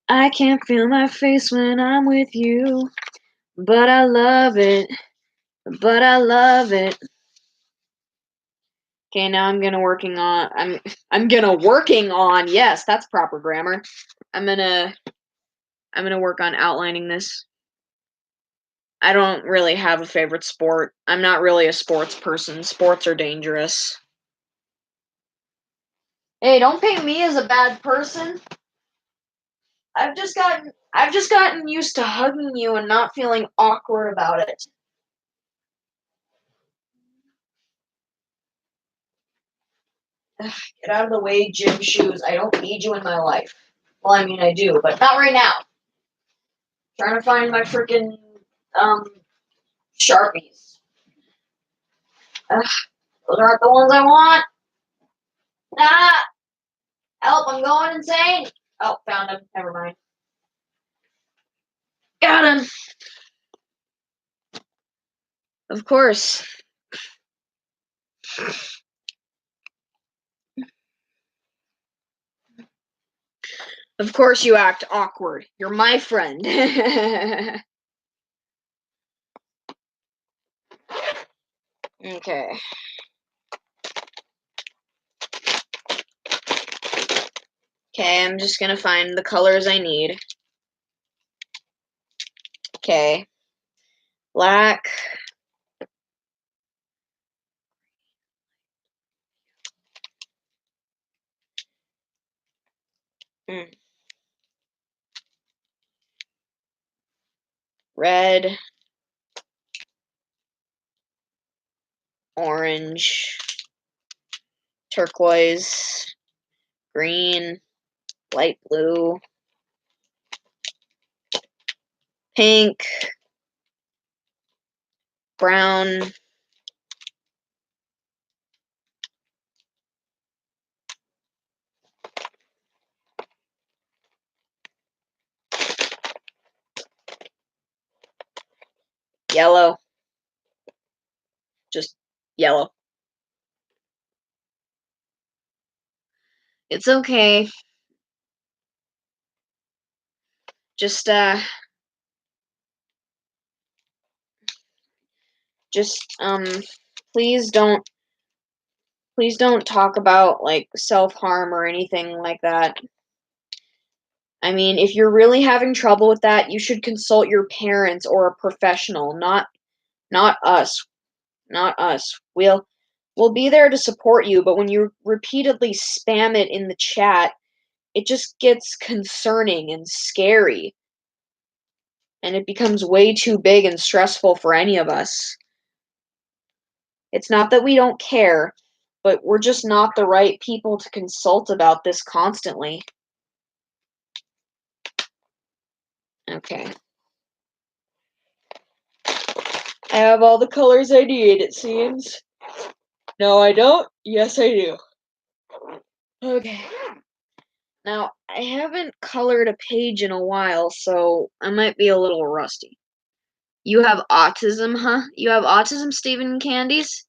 I can't feel my face when I'm with you, but I love it, but I love it. Okay, now I'm gonna working on, yes, that's proper grammar. I'm gonna I'm gonna work on outlining this. I don't really have a favorite sport. I'm not really a sports person. Sports are dangerous. Hey, don't paint me as a bad person. I've just gotten used to hugging you and not feeling awkward about it. Ugh, get out of the way, gym shoes. I don't need you in my life. Well, I mean I do, but not right now. Trying to find my freaking um Sharpies. Ugh, those aren't the ones I want. Ah, help! I'm going insane. Oh, found him. Never mind. Got him. Of course. Of course you act awkward. You're my friend. Okay. Okay, I'm just gonna find the colors I need. Okay. Black. Mm. Red. Orange. Turquoise. Green. Light blue. Pink. Brown. Yellow. Just yellow. It's okay. Just just please don't talk about like self-harm or anything like that. I mean, if you're really having trouble with that, you should consult your parents or a professional, not us. Not us. We'll be there to support you, but when you repeatedly spam it in the chat, it just gets concerning and scary, and it becomes way too big and stressful for any of us. It's not that we don't care, but we're just not the right people to consult about this constantly. Okay. I have all the colors I need, it seems. No, I don't. Yes, I do. Okay. Now, I haven't colored a page in a while, so I might be a little rusty. You have autism, huh? You have autism, Stephen Candies?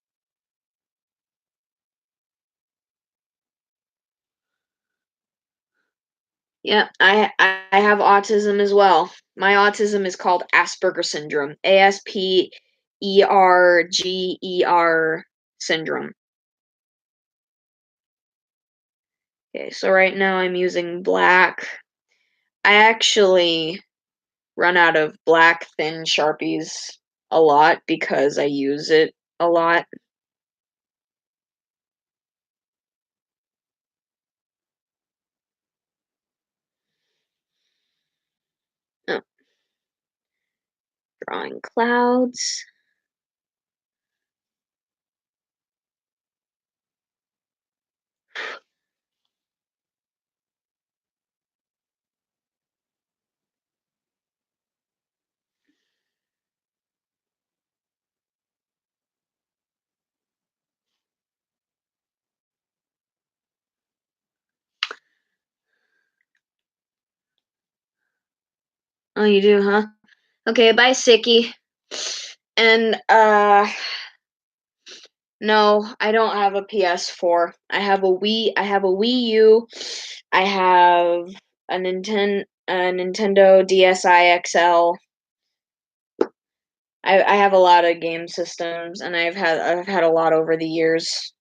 Yeah, I have autism as well. My autism is called Asperger syndrome. Asperger syndrome. Okay, so right now I'm using black. I actually run out of black thin Sharpies a lot because I use it a lot. Oh, drawing clouds. Oh, you do, huh? Okay, bye, Sicky. And, no, I don't have a PS4. I have a Wii U. I have a Nintendo DSi XL. I have a lot of game systems, and I've had a lot over the years.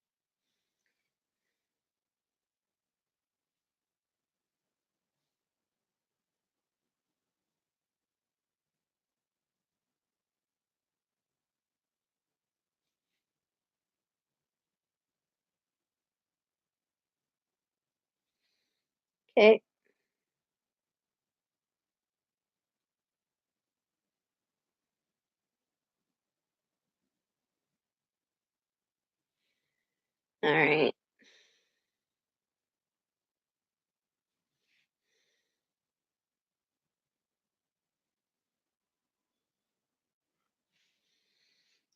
Okay. All right.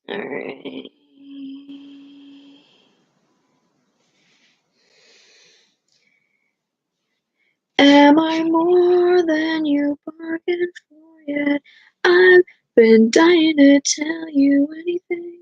All right. Am I more than you bargained for yet? I've been dying to tell you anything.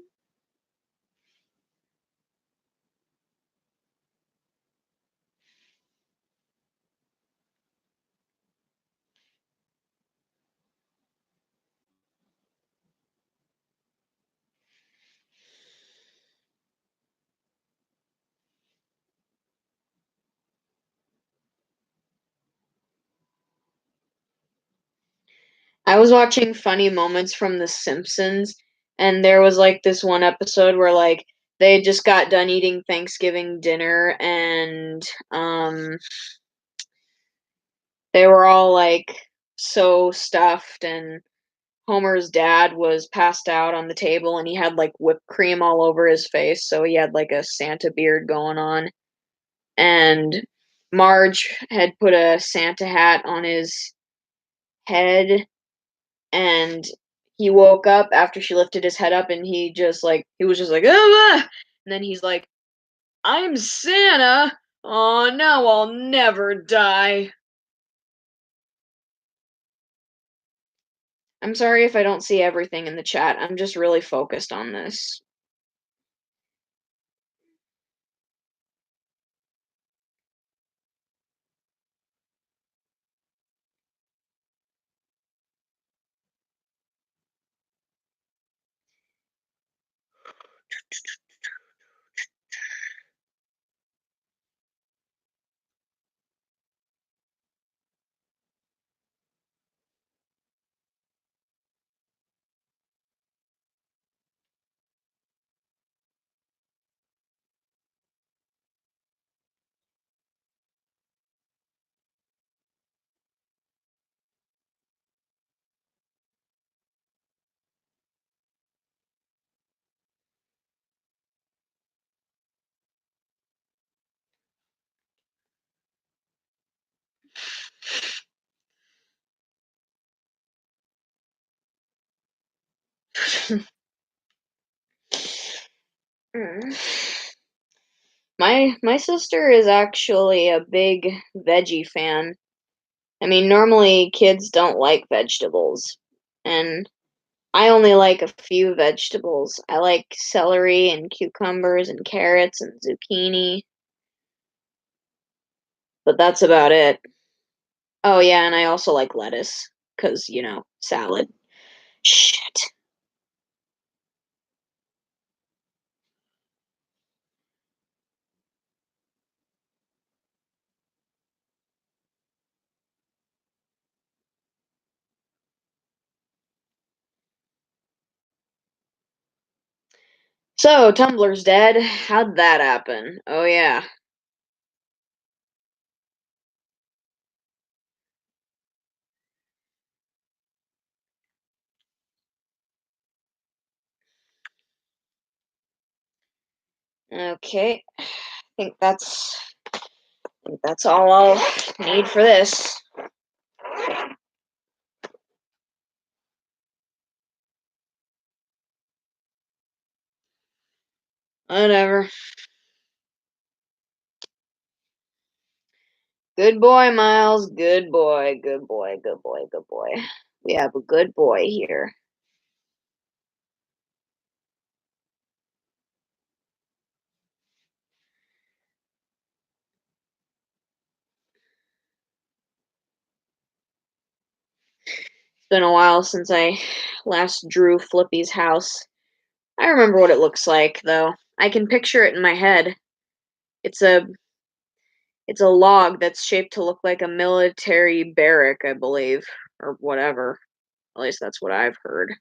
I was watching funny moments from The Simpsons, and there was like this one episode where like they just got done eating Thanksgiving dinner, and they were all like so stuffed, and Homer's dad was passed out on the table, and he had like whipped cream all over his face, so he had like a Santa beard going on. And Marge had put a Santa hat on his head, and he woke up after she lifted his head up, and he was just like ah! And then he's like, I'm Santa. Oh, now I'll never die. I'm sorry if I don't see everything in the chat. I'm just really focused on this. Mm. My sister is actually a big veggie fan. I mean, normally kids don't like vegetables, and I only like a few vegetables. I like celery and cucumbers and carrots and zucchini, but that's about it. Oh yeah, and I also like lettuce, 'cause, salad. Shit. So, Tumblr's dead. How'd that happen? Oh yeah. Okay. I think that's all I'll need for this. Whatever. Good boy, Miles. Good boy. Good boy. Good boy. Good boy. We have a good boy here. It's been a while since I last drew Flippy's house. I remember what it looks like, though. I can picture it in my head. It's a it's a log that's shaped to look like a military barrack, I believe, or whatever. At least that's what I've heard.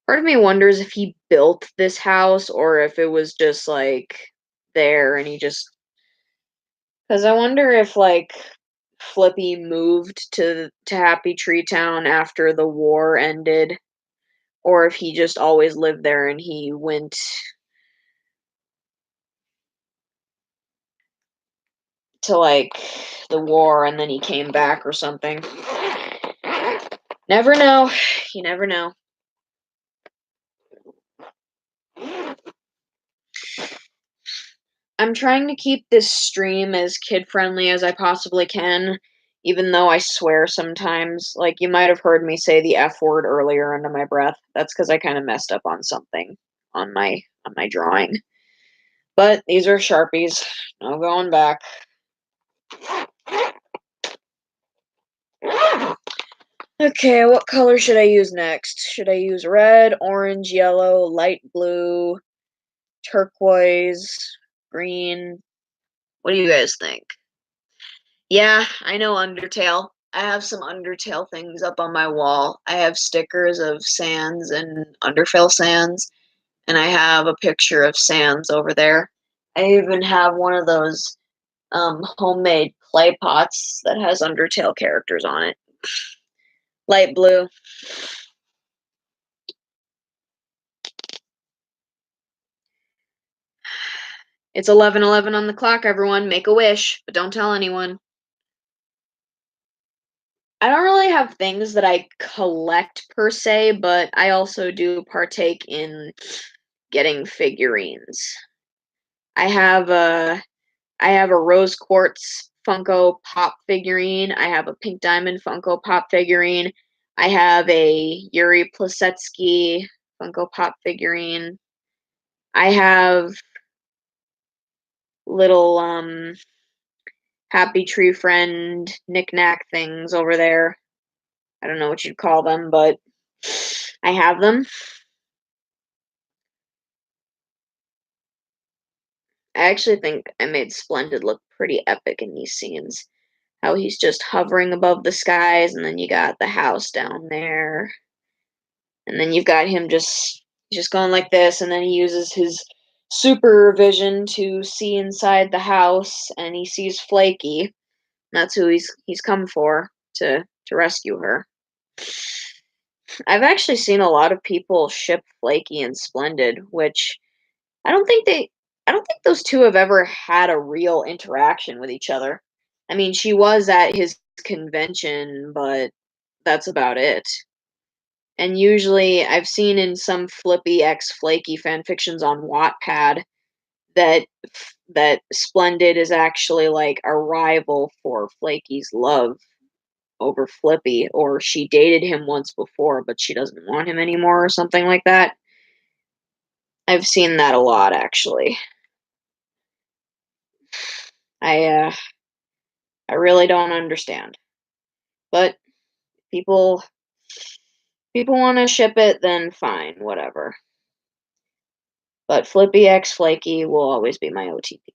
Part of me wonders if he built this house or if it was just like there and he just. Because I wonder if like Flippy moved to Happy Tree Town after the war ended, or if he just always lived there and he went to like the war and then he came back or something. Never know. You never know. I'm trying to keep this stream as kid friendly as I possibly can, even though I swear sometimes. Like, you might have heard me say the F word earlier under my breath. That's because I kind of messed up on something on my drawing. But these are Sharpies. No going back. Okay, what color should I use next? Should I use red, orange, yellow, light blue, turquoise, green? What do you guys think? Yeah, I know Undertale. I have some Undertale things up on my wall. I have stickers of Sans and Undertale Sans, and I have a picture of Sans over there. I even have one of those homemade clay pots that has Undertale characters on it. Light blue. It's 11:11 on the clock, everyone. Make a wish, but don't tell anyone. I don't really have things that I collect per se, but I also do partake in getting figurines. I have a I have a rose quartz Funko Pop figurine. I have a pink diamond Funko Pop figurine. I have a Yuri Plisetsky Funko Pop figurine. I have little Happy Tree Friend knick-knack things over there. I don't know what you'd call them, but I have them. I actually think I made Splendid look pretty epic in these scenes. How he's just hovering above the skies, and then you got the house down there, and then you've got him just going like this, and then he uses his supervision to see inside the house, and he sees Flaky. That's who he's come for to rescue her. I've actually seen a lot of people ship Flaky and Splendid, which I don't think they I don't think those two have ever had a real interaction with each other. I mean, she was at his convention, but that's about it. And usually I've seen in some Flippy X Flaky fanfictions on Wattpad that that Splendid is actually like a rival for Flaky's love over Flippy, or she dated him once before, but she doesn't want him anymore, or something like that. I've seen that a lot, actually. I uh, I really don't understand, but people people want to ship it, then fine, whatever. But Flippy X Flaky will always be my OTP.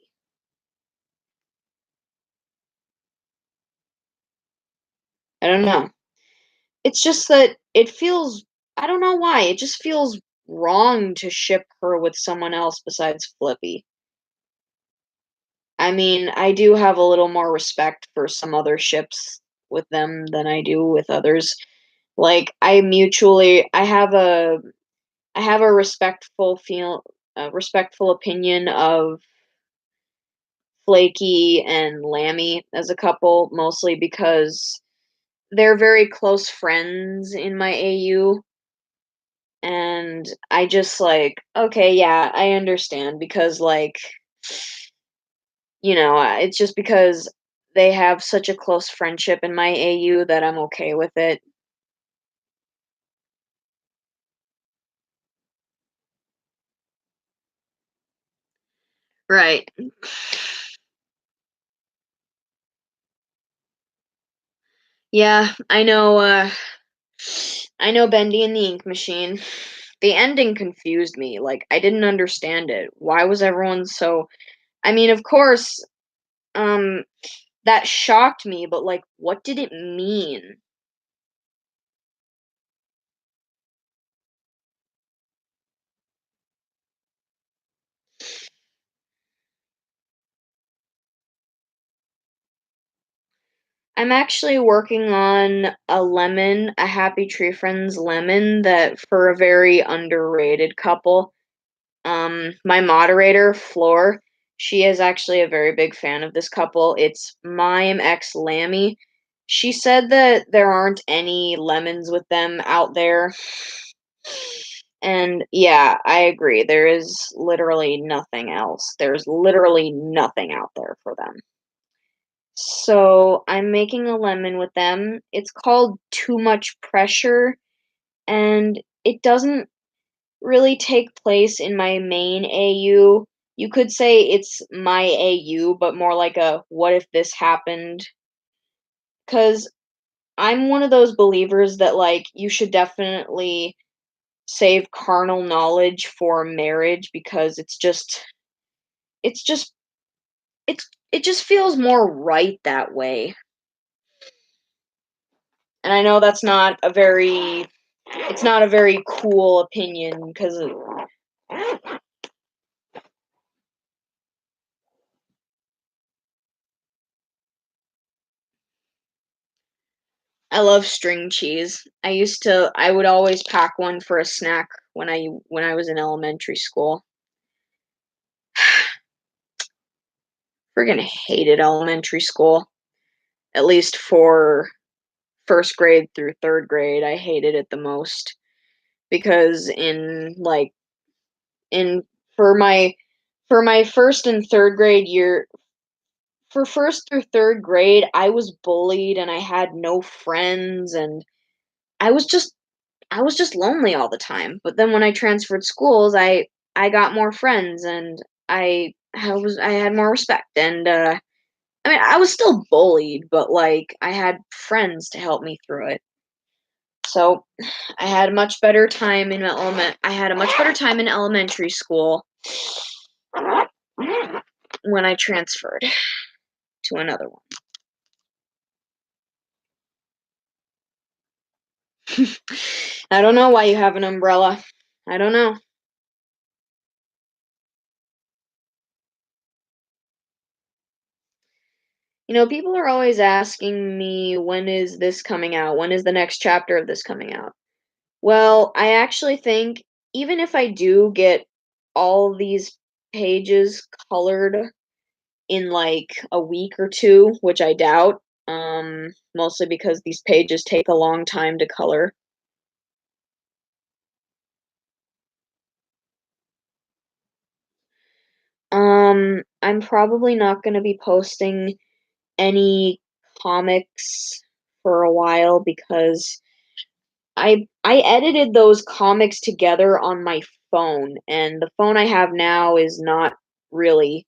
I don't know. It's just that it feels, I don't know why, it just feels wrong to ship her with someone else besides Flippy. I mean, I do have a little more respect for some other ships with them than I do with others. Like I have a respectful opinion of Flaky and Lammy as a couple, mostly because they're very close friends in my AU. And I just like, okay, yeah, I understand because, like, it's just because they have such a close friendship in my AU that I'm okay with it. Right. Yeah, I know Bendy and the Ink Machine. The ending confused me. Like, I didn't understand it. Why was everyone so, I mean, of course, um that shocked me, but like what did it mean? I'm actually working on a Happy Tree Friends lemon that for a very underrated couple. My moderator, Floor, she is actually a very big fan of this couple. It's Mime X Lammy. She said that there aren't any lemons with them out there. And yeah, I agree. There is literally nothing else. There's literally nothing out there for them. So I'm making a lemon with them. It's called Too Much Pressure, and it doesn't really take place in my main AU. You could say it's my AU, but more like a what if this happened? Because I'm one of those believers that, like, you should definitely save carnal knowledge for marriage because it's just, it just feels more right that way. And I know that's not a very, it's not a very cool opinion because I love string cheese. I would always pack one for a snack when I was in elementary school. Friggin' hated elementary school. At least for first grade through third grade, I hated it the most because in for my for my first and third grade year, for first through third grade, I was bullied and I had no friends, and I was just I was just lonely all the time. But then when I transferred schools, I got more friends, and I had more respect, and I mean, I was still bullied, but like I had friends to help me through it. So I had a much better time in I had a much better time in elementary school when I transferred to another one. I don't know why you have an umbrella. I don't know. People are always asking me, when is this coming out? When is the next chapter of this coming out? Well, I actually think even if I do get all these pages colored in like a week or two, which I doubt, Mostly because these pages take a long time to color. I'm probably not gonna be posting any comics for a while because I edited those comics together on my phone, and the phone I have now is not really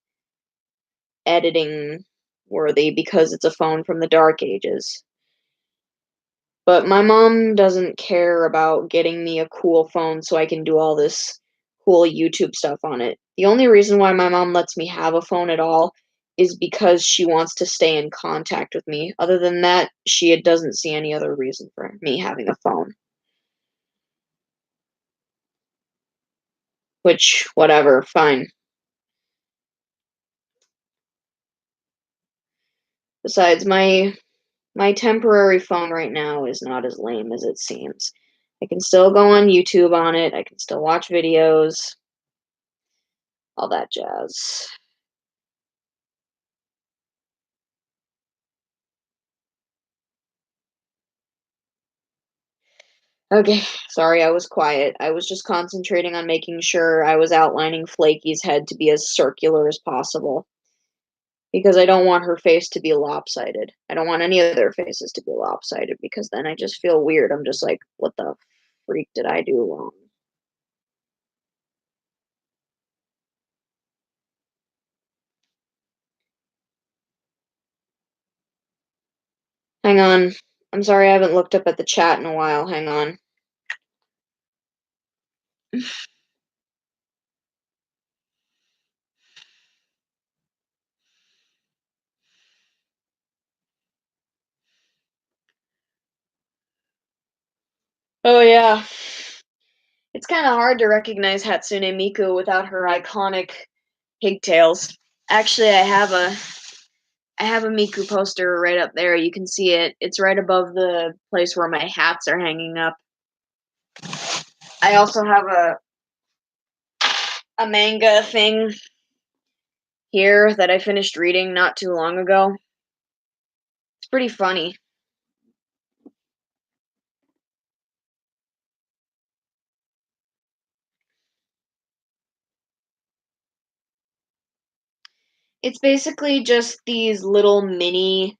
editing worthy because it's a phone from the dark ages. But my mom doesn't care about getting me a cool phone so I can do all this cool YouTube stuff on it. The only reason why my mom lets me have a phone at all is because she wants to stay in contact with me. Other than that, she doesn't see any other reason for me having a phone. Which, whatever, fine. Besides, my temporary phone right now is not as lame as it seems. I can still go on YouTube on it, I can still watch videos, all that jazz. Okay, sorry I was quiet. I was just concentrating on making sure I was outlining Flaky's head to be as circular as possible. Because I don't want her face to be lopsided. I don't want any of their faces to be lopsided because then I just feel weird. I'm just like, what the freak did I do wrong? Hang on. I'm sorry I haven't looked up at the chat in a while. Hang on. Oh yeah. It's kind of hard to recognize Hatsune Miku without her iconic pigtails. Actually, I have a Miku poster right up there. You can see it. It's right above the place where my hats are hanging up. I also have a manga thing here that I finished reading not too long ago. It's pretty funny. It's basically just these little mini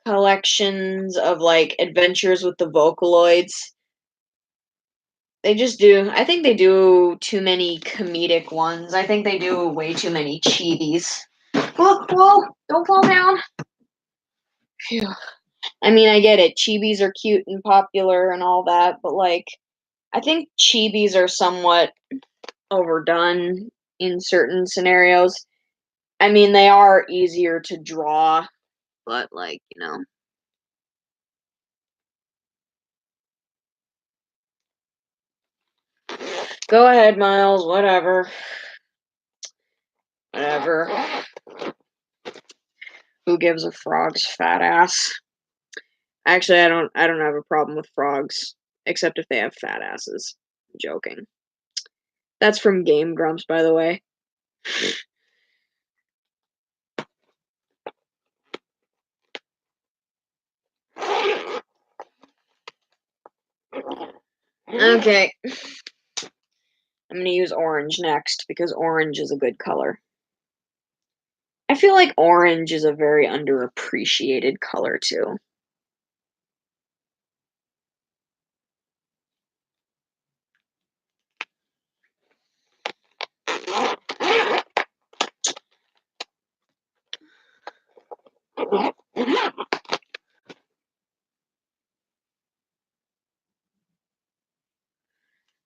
collections of like adventures with the Vocaloids. They just do. I think they do too many comedic ones. I think they do way too many chibis. Look, whoa! Don't fall down. Phew. I mean, I get it. Chibis are cute and popular and all that, but like, I think chibis are somewhat overdone in certain scenarios. I mean, they are easier to draw, but like, go ahead, Miles. Whatever. Whatever. Who gives a frog's fat ass? Actually, I don't have a problem with frogs, except if they have fat asses. I'm joking. That's from Game Grumps, by the way. Okay. I'm gonna use orange next because orange is a good color. I feel like orange is a very underappreciated color too.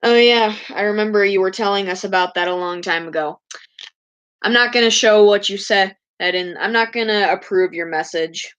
Oh yeah, I remember you were telling us about that a long time ago. I'm not gonna show what you said in. I'm not gonna approve your message.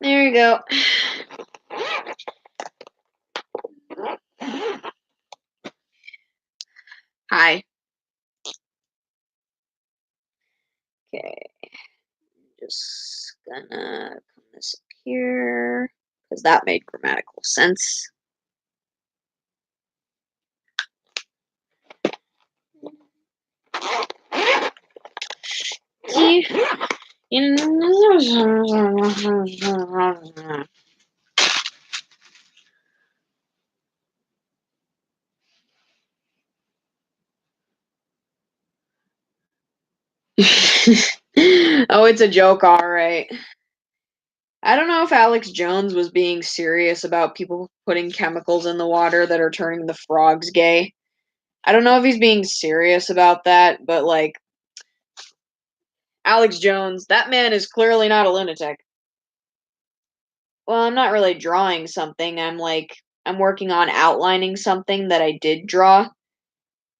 There you go. Okay. Just gonna come this up here because that made grammatical sense. Oh, it's a joke, all right. I don't know if Alex Jones was being serious about people putting chemicals in the water that are turning the frogs gay. I don't know if he's being serious about that, but like, Alex Jones, that man is clearly not a lunatic. Well, I'm not really drawing something. I'm working on outlining something that I did draw.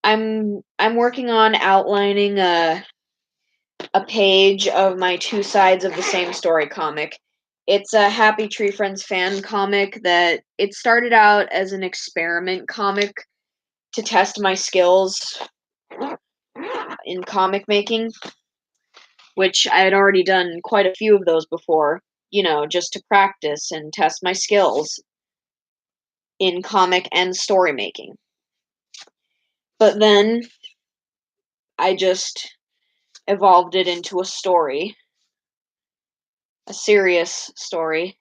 I'm working on outlining a page of my Two Sides of the Same Story comic. It's a Happy Tree Friends fan comic that it started out as an experiment comic to test my skills in comic making, which I had already done quite a few of those before, just to practice and test my skills in comic and story making. But then I just evolved it into a story, a serious story.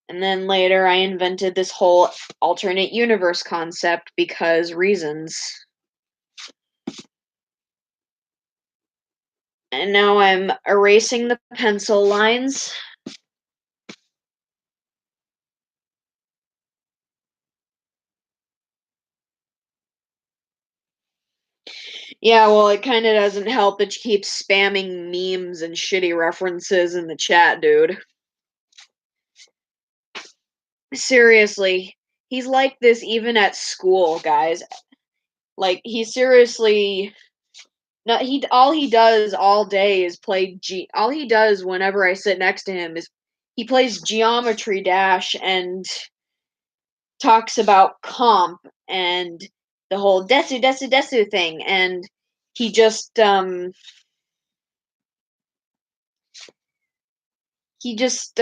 And then later I invented this whole alternate universe concept because reasons. And now I'm erasing the pencil lines. Yeah, well, it kind of doesn't help that you keep spamming memes and shitty references in the chat, dude. Seriously, he's like this even at school, guys. Like, he seriously. No, all he does all day is play all he does whenever I sit next to him is he plays Geometry Dash and talks about comp and the whole desu thing, and he just he just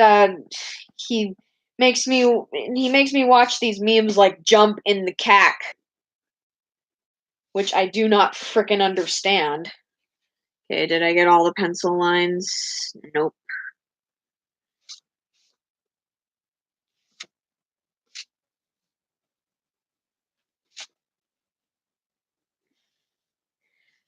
he he makes me watch these memes like jump in the cack, which I do not frickin' understand. Okay, did I get all the pencil lines? Nope.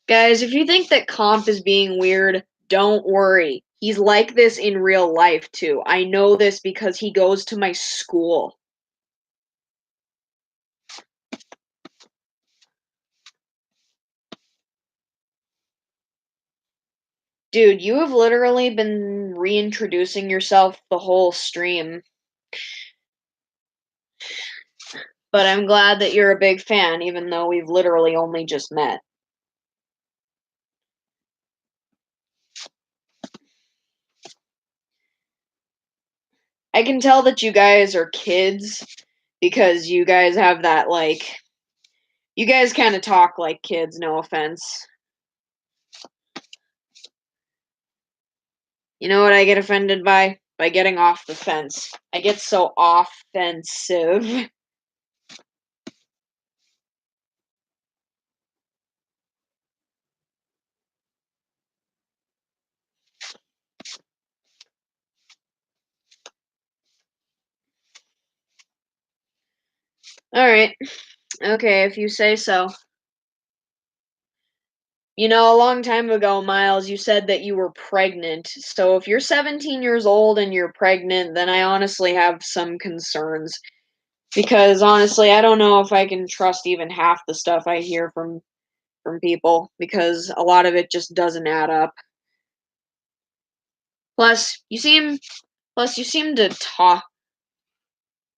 Guys, if you think that Comp is being weird, don't worry. He's like this in real life, too. I know this because he goes to my school. Dude, you have literally been reintroducing yourself the whole stream. But I'm glad that you're a big fan, even though we've literally only just met. I can tell that you guys are kids because you guys have that, like, you guys kind of talk like kids, no offense. You know what I get offended by? By getting off the fence. I get so offensive. Alright. Okay, if you say so. You know, a long time ago, Miles, you said that you were pregnant. So if you're 17 years old and you're pregnant, then I honestly have some concerns. Because honestly, I don't know if I can trust even half the stuff I hear from people because a lot of it just doesn't add up. Plus, plus you seem to talk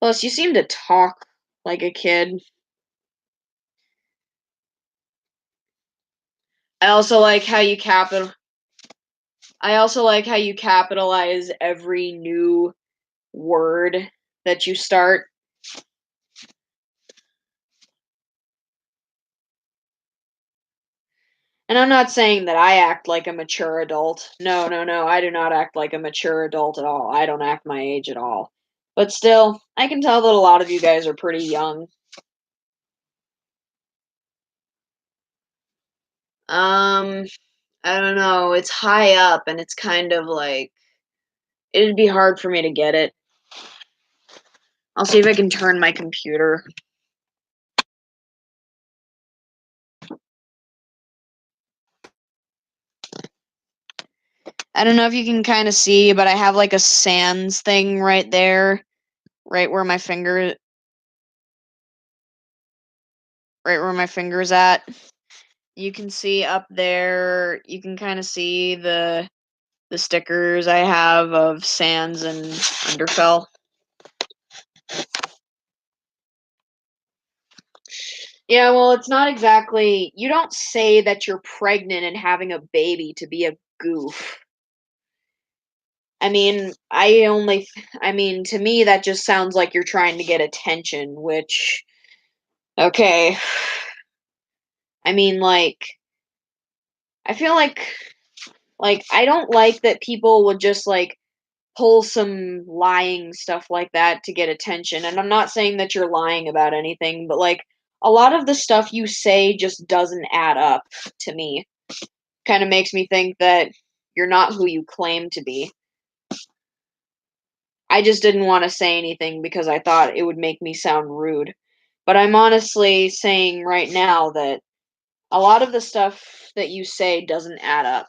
plus you seem to talk like a kid. I also like how you capital I also like how you capitalize every new word that you start. And I'm not saying that I act like a mature adult. No, no, no, I do not act like a mature adult at all. I don't act my age at all. But still, I can tell that a lot of you guys are pretty young. Um, I don't know. It's high up and it's kind of like it'd be hard for me to get it. I'll see if I can turn my computer. I don't know if you can kind of see, but I have like a sans thing right there, right where my finger right where my finger's at. You can see up there, you can kind of see the stickers I have of Sans and Underfell. Yeah, well, it's not exactly. You don't say that you're pregnant and having a baby to be a goof. I mean, to me, that just sounds like you're trying to get attention, which, okay. I mean, I feel like, I don't like that people would just, like, pull some lying stuff like that to get attention. And I'm not saying that you're lying about anything, but like a lot of the stuff you say just doesn't add up to me. Kind of makes me think that you're not who you claim to be. I just didn't want to say anything because I thought it would make me sound rude. But I'm honestly saying right now that a lot of the stuff that you say doesn't add up.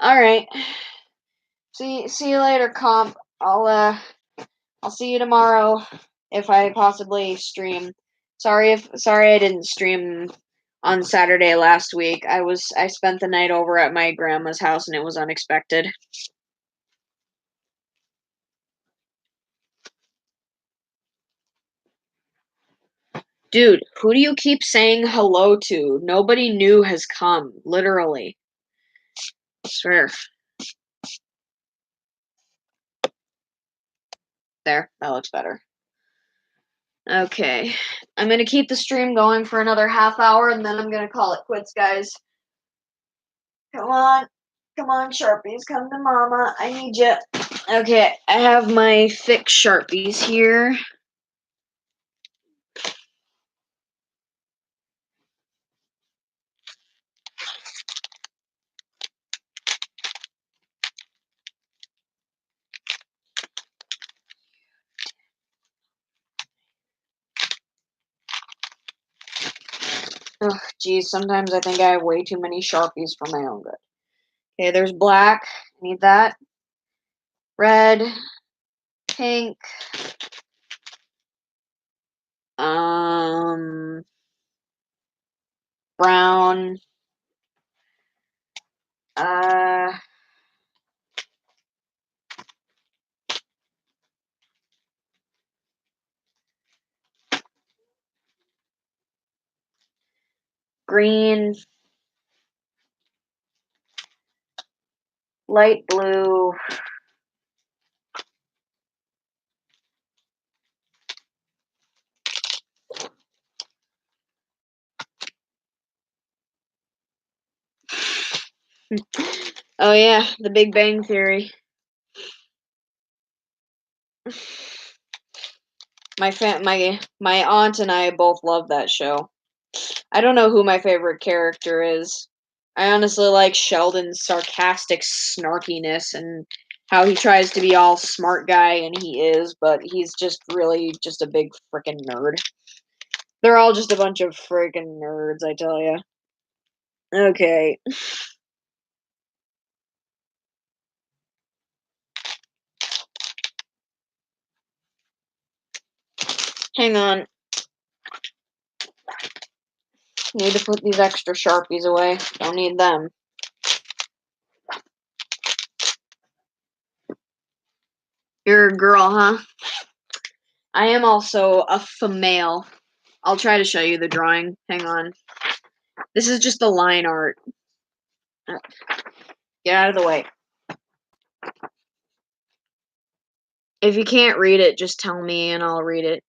All right. See you later, comp. I'll see you tomorrow if I possibly stream. Sorry I didn't stream on Saturday last week. I spent the night over at my grandma's house and it was unexpected. Dude, who do you keep saying hello to? Nobody new has come, literally. I swear. There, that looks better. Okay. I'm gonna keep the stream going for another half hour and then I'm gonna call it quits, guys. Come on. Come on, Sharpies. Come to Mama. I need you. Okay, I have my thick Sharpies here. Ugh, geez, sometimes I think I have way too many Sharpies for my own good. Okay, there's black. I need that. Red. Pink. Um, brown. Uh, green. Light blue. Oh yeah, The Big Bang Theory. My aunt and I both love that show. I don't know who my favorite character is. I honestly like Sheldon's sarcastic snarkiness and how he tries to be all smart guy and he is, but he's just really just a big freaking nerd. They're all just a bunch of freaking nerds, I tell ya. Okay. Hang on. Need to put these extra Sharpies away. Don't need them. You're a girl, huh? I am also a female. I'll try to show you the drawing. Hang on. This is just the line art. Get out of the way. If you can't read it, just tell me and I'll read it.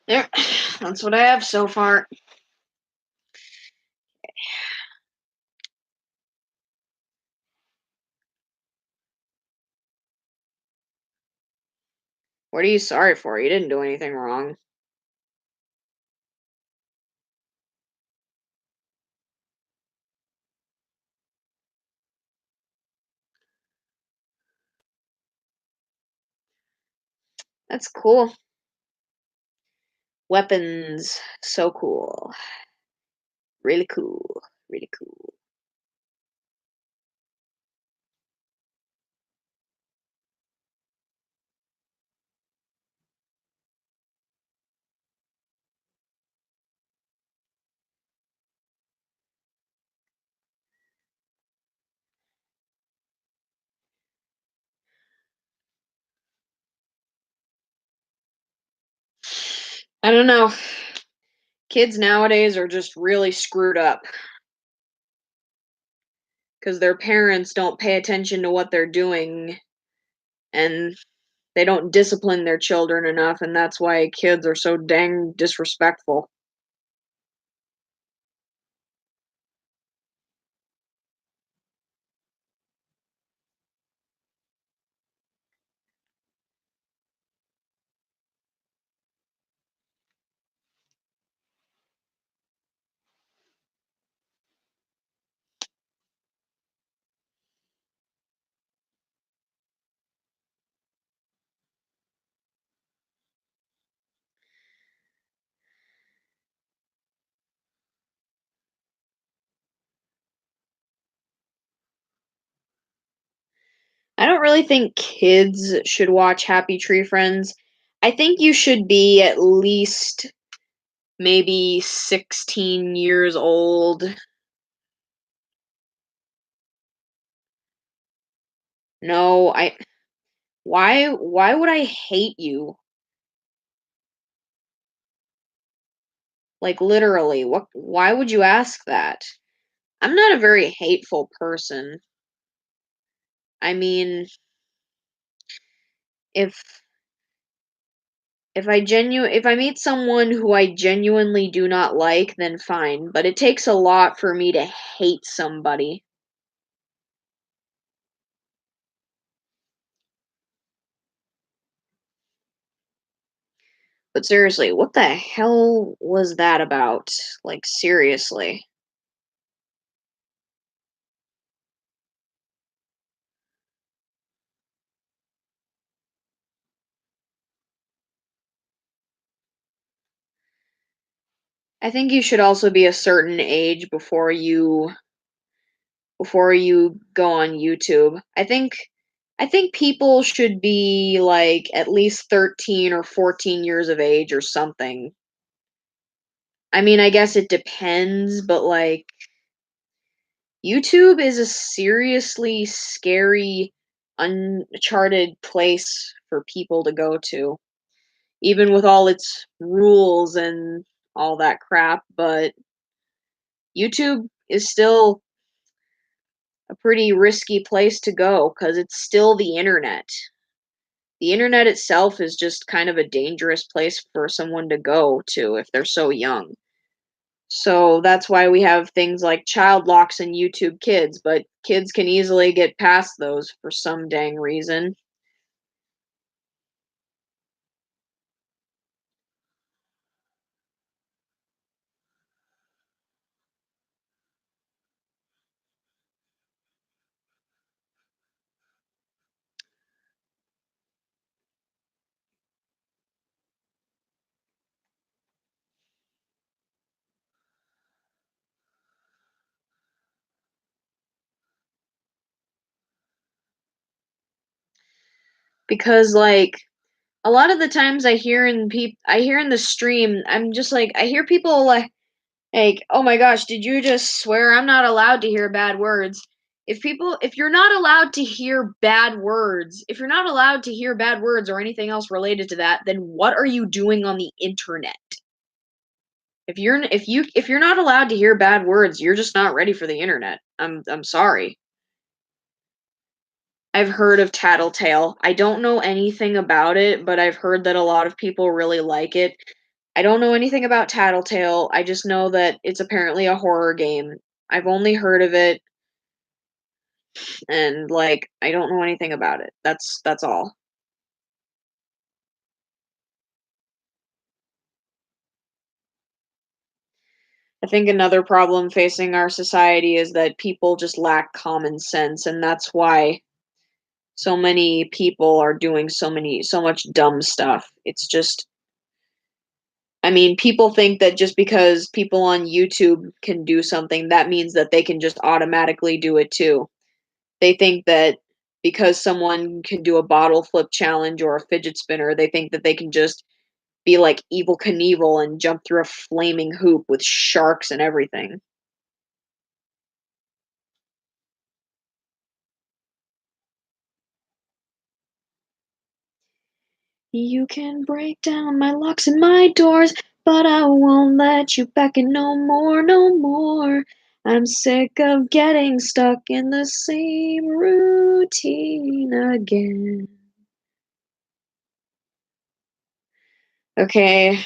There, that's what I have so far. What are you sorry for? You didn't do anything wrong. That's cool. Weapons, so cool. Really cool. Really cool. I don't know. Kids nowadays are just really screwed up because their parents don't pay attention to what they're doing and they don't discipline their children enough, and that's why kids are so dang disrespectful. I don't really think kids should watch Happy Tree Friends. I think you should be at least maybe 16 years old. No, I why would I hate you? Like literally, what why would you ask that? I'm not a very hateful person. I mean, if if I meet someone who I genuinely do not like, then fine, but it takes a lot for me to hate somebody. But seriously, what the hell was that about? Like seriously. I think you should also be a certain age before you go on YouTube. I think people should be like at least 13 or 14 years of age or something. I mean, I guess it depends, but like YouTube is a seriously scary, uncharted place for people to go to, even with all its rules and all that crap. But YouTube is still a pretty risky place to go because it's still the internet. The internet itself is just kind of a dangerous place for someone to go to if they're so young. So that's why we have things like child locks and YouTube Kids, but kids can easily get past those for some dang reason. Because like a lot of the times I hear in the stream, I'm just like I hear people like, "Oh my gosh, did you just swear I'm not allowed to hear bad words?" If you're not allowed to hear bad words, if you're not allowed to hear bad words or anything else related to that, then what are you doing on the internet? If you're not allowed to hear bad words, you're just not ready for the internet. I'm sorry. I've heard of Tattletale. I don't know anything about it, but I've heard that a lot of people really like it. I don't know anything about Tattletale. I just know that it's apparently a horror game. I've only heard of it and like I don't know anything about it. That's all. I think another problem facing our society is that people just lack common sense, and that's why so many people are doing so much dumb stuff. It's just I mean, people think that just because people on YouTube can do something, that means that they can just automatically do it too. They think that because someone can do a bottle flip challenge or a fidget spinner, they think that they can just be like Evil Knievel and jump through a flaming hoop with sharks and everything. You can break down my locks and my doors, but I won't let you back in no more, no more. I'm sick of getting stuck in the same routine again. Okay,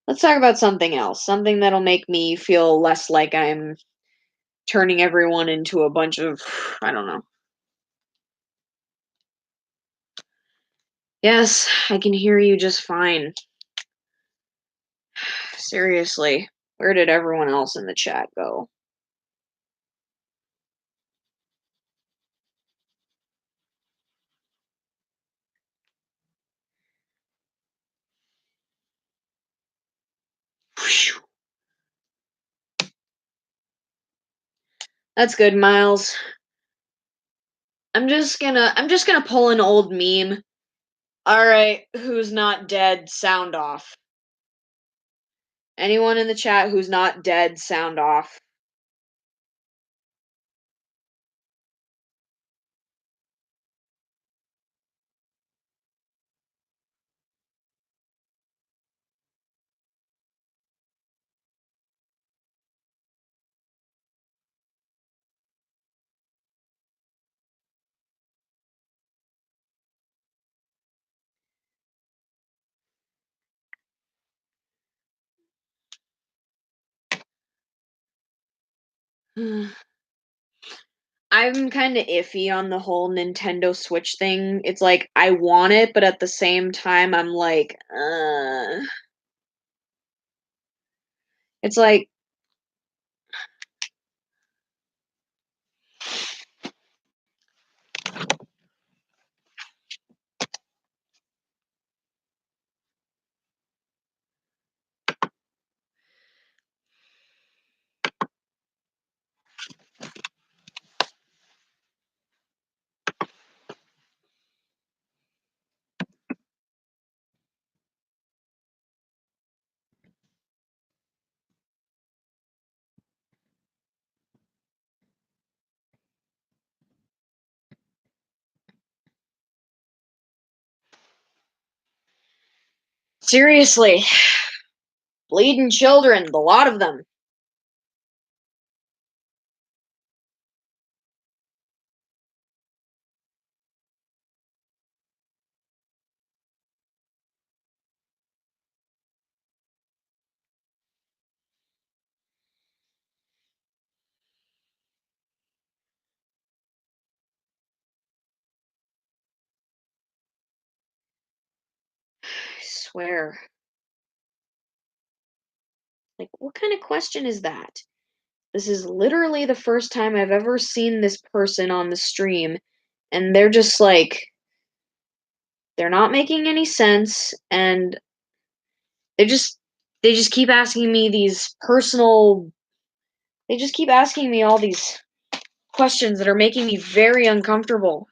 let's talk about something else. Something that'll make me feel less like I'm turning everyone into a bunch of, I don't know. Yes, I can hear you just fine. Seriously, where did everyone else in the chat go? That's good, Miles. I'm just gonna pull an old meme. Alright, who's not dead, sound off. Anyone in the chat who's not dead, sound off. I'm kind of iffy on the whole Nintendo Switch thing. It's like I want it, but at the same time I'm like, it's like seriously, bleeding children, the lot of them. I swear. Like, what kind of question is that? This is literally the first time I've ever seen this person on the stream, and they're just like, they're not making any sense, and they just they just keep asking me these personal they just keep asking me all these questions that are making me very uncomfortable.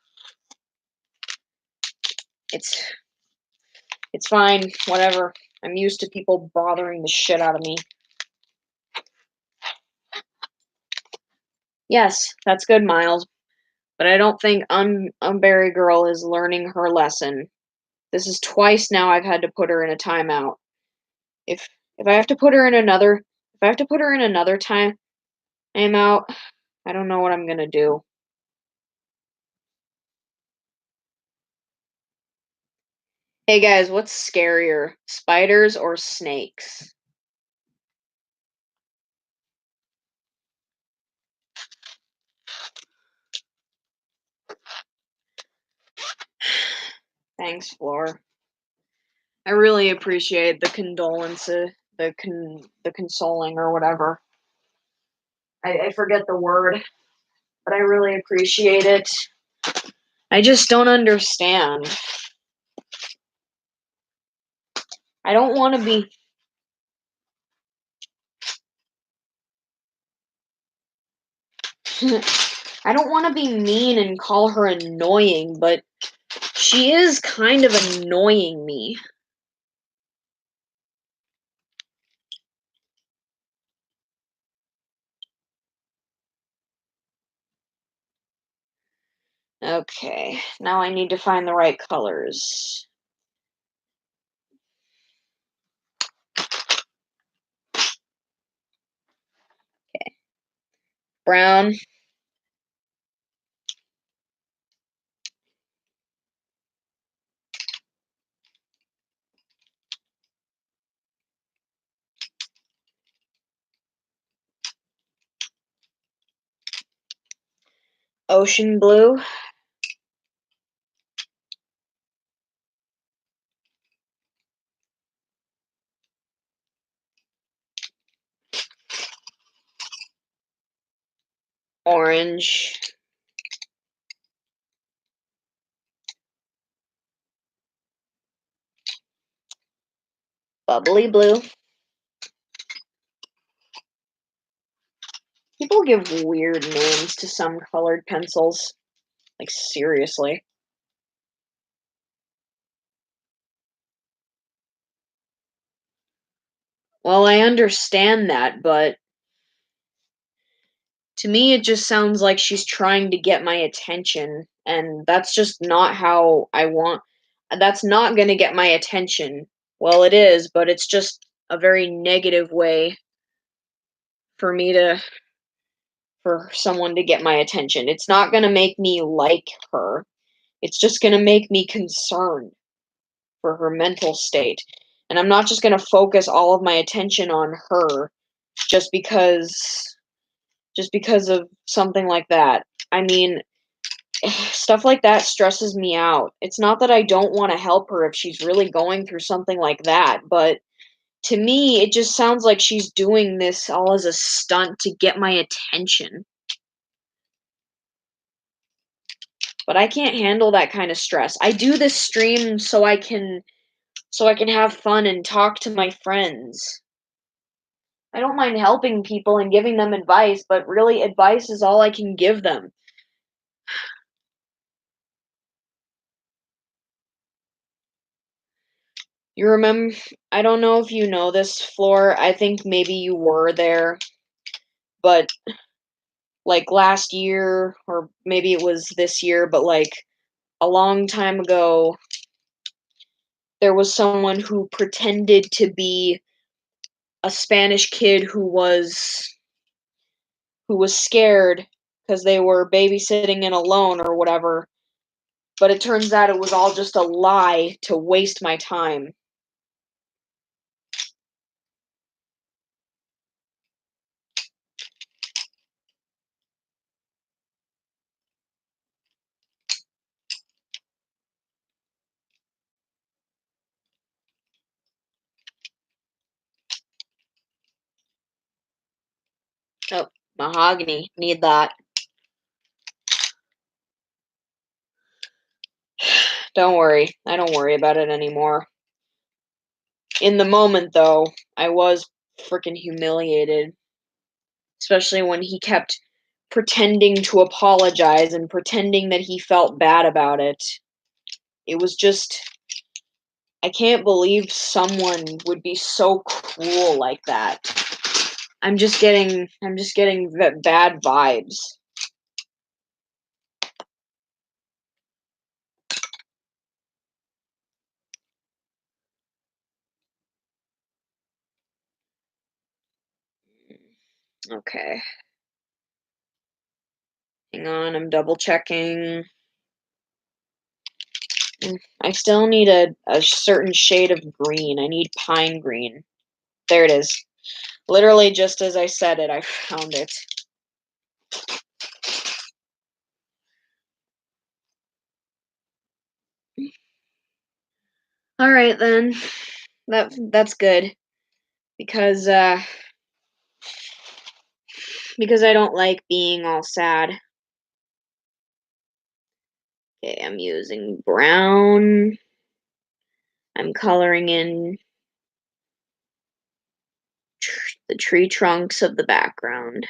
It's it's fine, whatever. I'm used to people bothering the shit out of me. Yes, that's good, Miles, but I don't think Unberry Girl is learning her lesson. This is twice now I've had to put her in a timeout. If if I have to put her in another if I have to put her in another timeout, I don't know what I'm gonna do. Hey guys, what's scarier, spiders or snakes? Thanks, Floor. I really appreciate the condolences, the consoling or whatever. I forget the word, but I really appreciate it. I just don't understand. I don't want to be. I don't want to be mean and call her annoying, but she is kind of annoying me. Okay, now I need to find the right colors. Brown, ocean blue, orange, bubbly blue. People give weird names to some colored pencils. Like, seriously. Well, I understand that, but to me it just sounds like she's trying to get my attention, and that's just not how I want. That's not going to get my attention. Well, it is, but it's just a very negative way for me to for someone to get my attention. It's not going to make me like her. It's just going to make me concerned for her mental state. And I'm not just going to focus all of my attention on her just because just because of something like that. I mean, stuff like that stresses me out. It's not that I don't want to help her if she's really going through something like that, but to me, it just sounds like she's doing this all as a stunt to get my attention. But I can't handle that kind of stress. I do this stream so I can have fun and talk to my friends. I don't mind helping people and giving them advice, but really advice is all I can give them. You remember, I don't know if you know this, Floor. I think maybe you were there, but like last year, or maybe it was this year, but like a long time ago, there was someone who pretended to be a Spanish kid who was scared because they were babysitting in alone or whatever. But it turns out it was all just a lie to waste my time. Oh, mahogany. Need that. Don't worry. I don't worry about it anymore. In the moment, though, I was freaking humiliated. Especially when he kept pretending to apologize and pretending that he felt bad about it. It was just. I can't believe someone would be so cruel like that. I'm just getting bad vibes. Okay. Hang on, I'm double checking. I still need a certain shade of green. I need pine green. There it is. Literally just as I said it, I found it. All right then. That's good because because I don't like being all sad. Okay, I'm using brown. I'm coloring in the tree trunks of the background.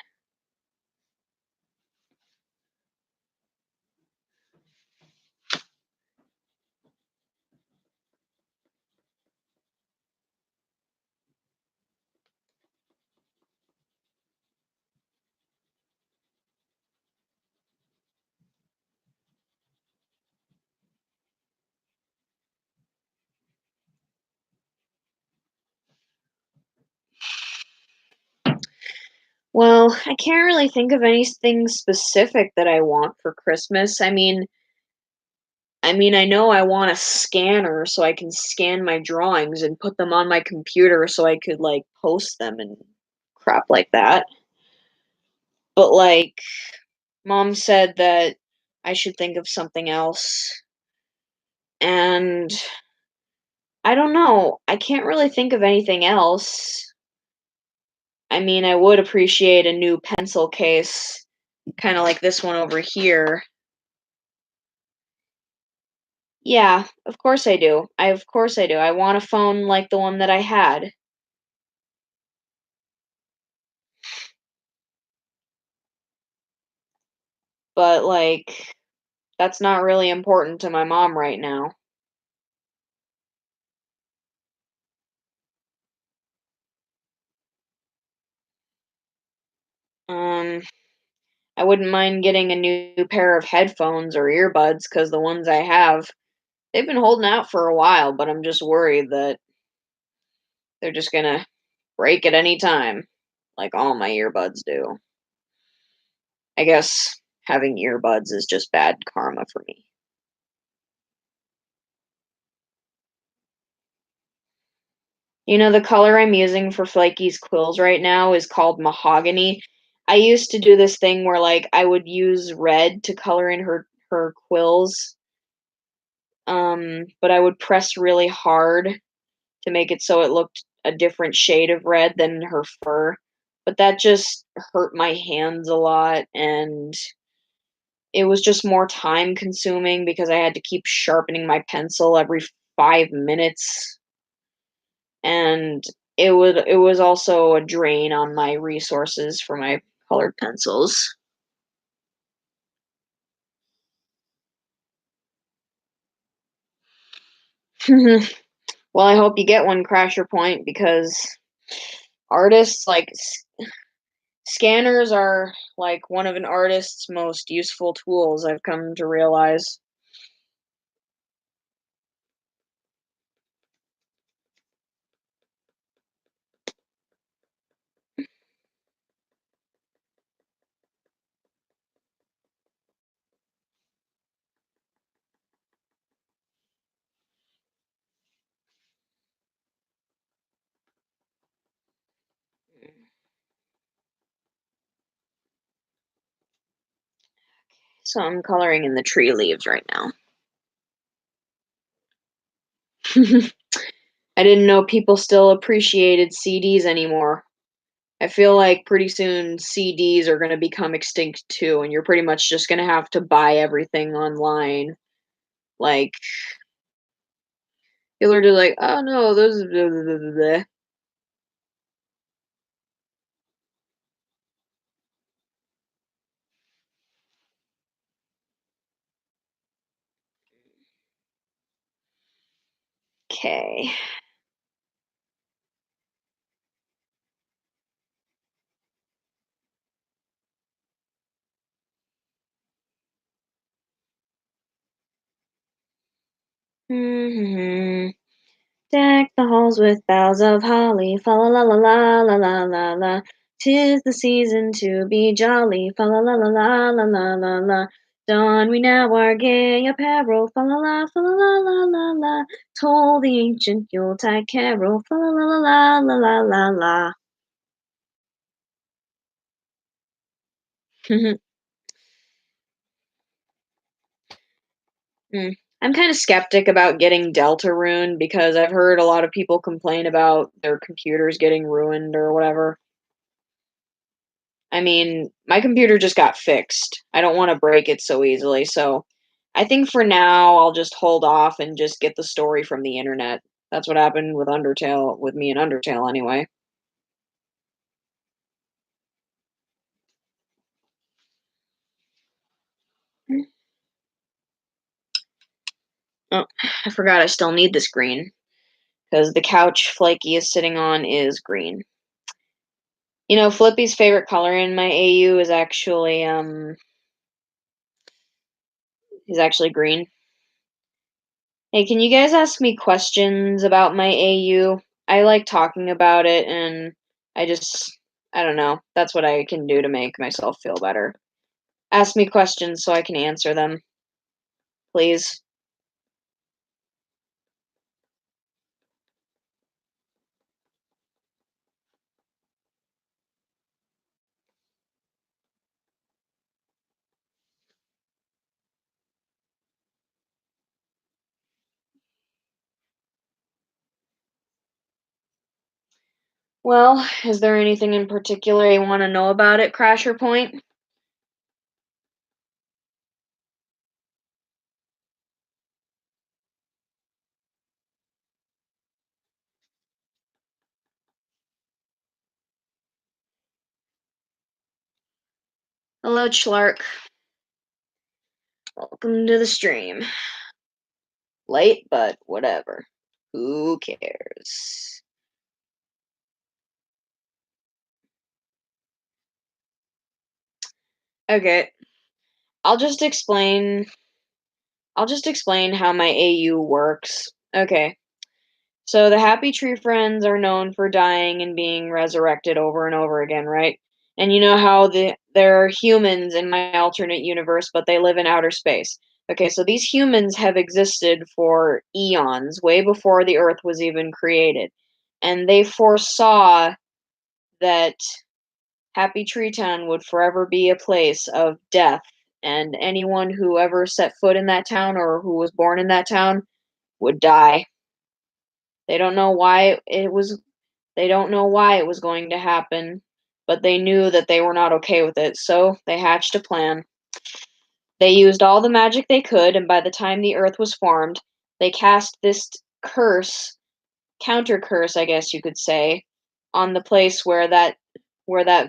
Well, I can't really think of anything specific that I want for Christmas. I know I want a scanner so I can scan my drawings and put them on my computer so I could like post them and crap like that. But like mom said that I should think of something else. And I don't know. I can't really think of anything else. I would appreciate a new pencil case, kind of like this one over here. Yeah, of course I do. Of course I do. I want a phone like the one that I had. But like that's not really important to my mom right now. Um I wouldn't mind getting a new pair of headphones or earbuds cuz the ones I have, they've been holding out for a while, but I'm just worried that they're just going to break at any time like all my earbuds do. I guess having earbuds is just bad karma for me. The color I'm using for Flaky's quills right now is called mahogany. I used to do this thing where like I would use red to color in her quills. But I would press really hard to make it so it looked a different shade of red than her fur. But that just hurt my hands a lot and it was just more time consuming because I had to keep sharpening my pencil every 5 minutes and it was also a drain on my resources for my colored pencils. Well, I hope you get one, Crasher Point, because artists like scanners are like one of an artist's most useful tools, I've come to realize. So I'm coloring in the tree leaves right now. I didn't know people still appreciated CDs anymore. I feel like pretty soon CDs are going to become extinct too, and you're pretty much just going to have to buy everything online. Like, people are just like, oh no, those. Blah, blah, blah, blah, blah." Okay. Mm-hmm. Deck the halls with boughs of holly, fa la la la la la la la la. 'Tis the season to be jolly, fa la la la la la la la la. Don we now our gay apparel, fa la la la la la. Toll the ancient Yuletide carol, fa la la la la la la la. Mm. I'm kind of skeptic about getting Deltarune because I've heard a lot of people complain about their computers getting ruined or whatever. I mean, my computer just got fixed. I don't want to break it so easily, so I think for now I'll just hold off and just get the story from the internet. That's what happened with Undertale, with me and Undertale anyway. Oh, I forgot I still need this green because the couch Flaky is sitting on is green. You know, Flippy's favorite color in my AU is actually green. Hey, can you guys ask me questions about my AU? I like talking about it and I just I don't know. That's what I can do to make myself feel better. Ask me questions so I can answer them, please. Well, is there anything in particular you want to know about it, Crasher Point? Hello, Schlark. Welcome to the stream. Late, but whatever. Who cares? Okay, I'll just explain I'll just explain how my AU works. Okay. So the Happy Tree Friends are known for dying and being resurrected over and over again, right? And you know how there are humans in my alternate universe, but they live in outer space. Okay, so these humans have existed for eons, way before the Earth was even created. And they foresaw that Happy Tree Town would forever be a place of death, and anyone who ever set foot in that town or who was born in that town would die. They don't know why it was they don't know why it was going to happen, but they knew that they were not okay with it, so they hatched a plan. They used all the magic they could, and by the time the earth was formed, they cast this curse, counter curse, I guess you could say, on the place where that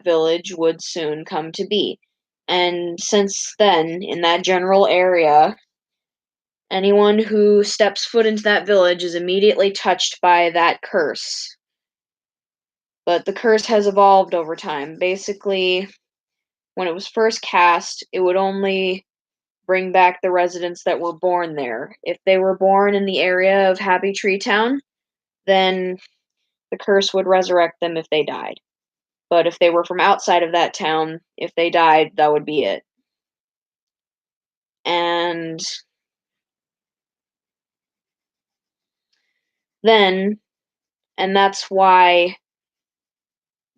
village would soon come to be. And since then, in that general area, anyone who steps foot into that village is immediately touched by that curse. But the curse has evolved over time. Basically, when it was first cast, it would only bring back the residents that were born there. If they were born in the area of Happy Tree Town, then the curse would resurrect them if they died. But if they were from outside of that town, if they died, that would be it. And then, and that's why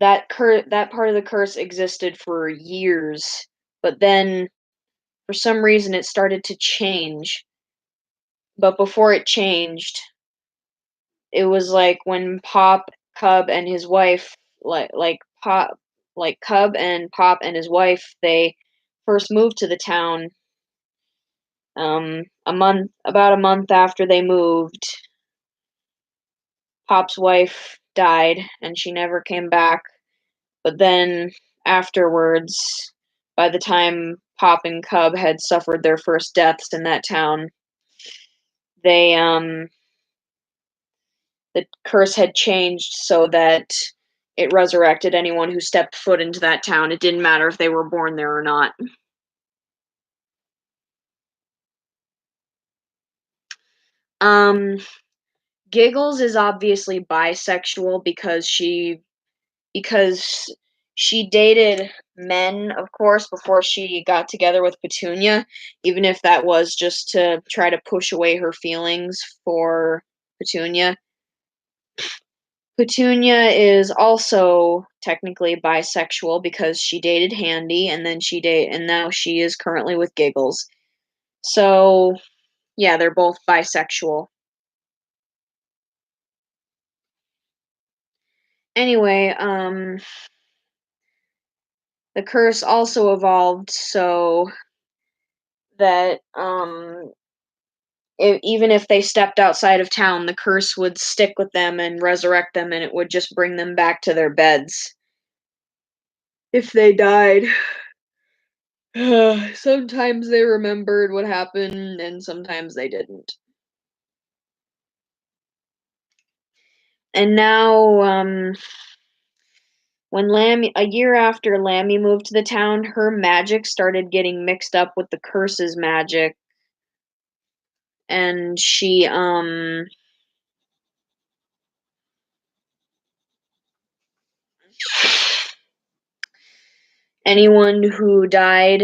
that part of the curse existed for years. But then, for some reason, it started to change. But before it changed, it was like when Pop, Cub, and his wife, Cub and Pop and his wife, they first moved to the town. About a month after they moved, Pop's wife died, and she never came back. But then afterwards, by the time Pop and Cub had suffered their first deaths in that town, they the curse had changed so that it resurrected anyone who stepped foot into that town. It didn't matter if they were born there or not. Um, Giggles is obviously bisexual because She dated men, of course, before she got together with Petunia, even if that was just to try to push away her feelings for Petunia. Petunia is also technically bisexual because she dated Handy and then and now she is currently with Giggles. So, yeah, they're both bisexual. Anyway, the curse also evolved so that even if they stepped outside of town, the curse would stick with them and resurrect them, and it would just bring them back to their beds if they died. Sometimes they remembered what happened, and sometimes they didn't. And now, when a year after Lammy moved to the town, her magic started getting mixed up with the curse's magic, and anyone who died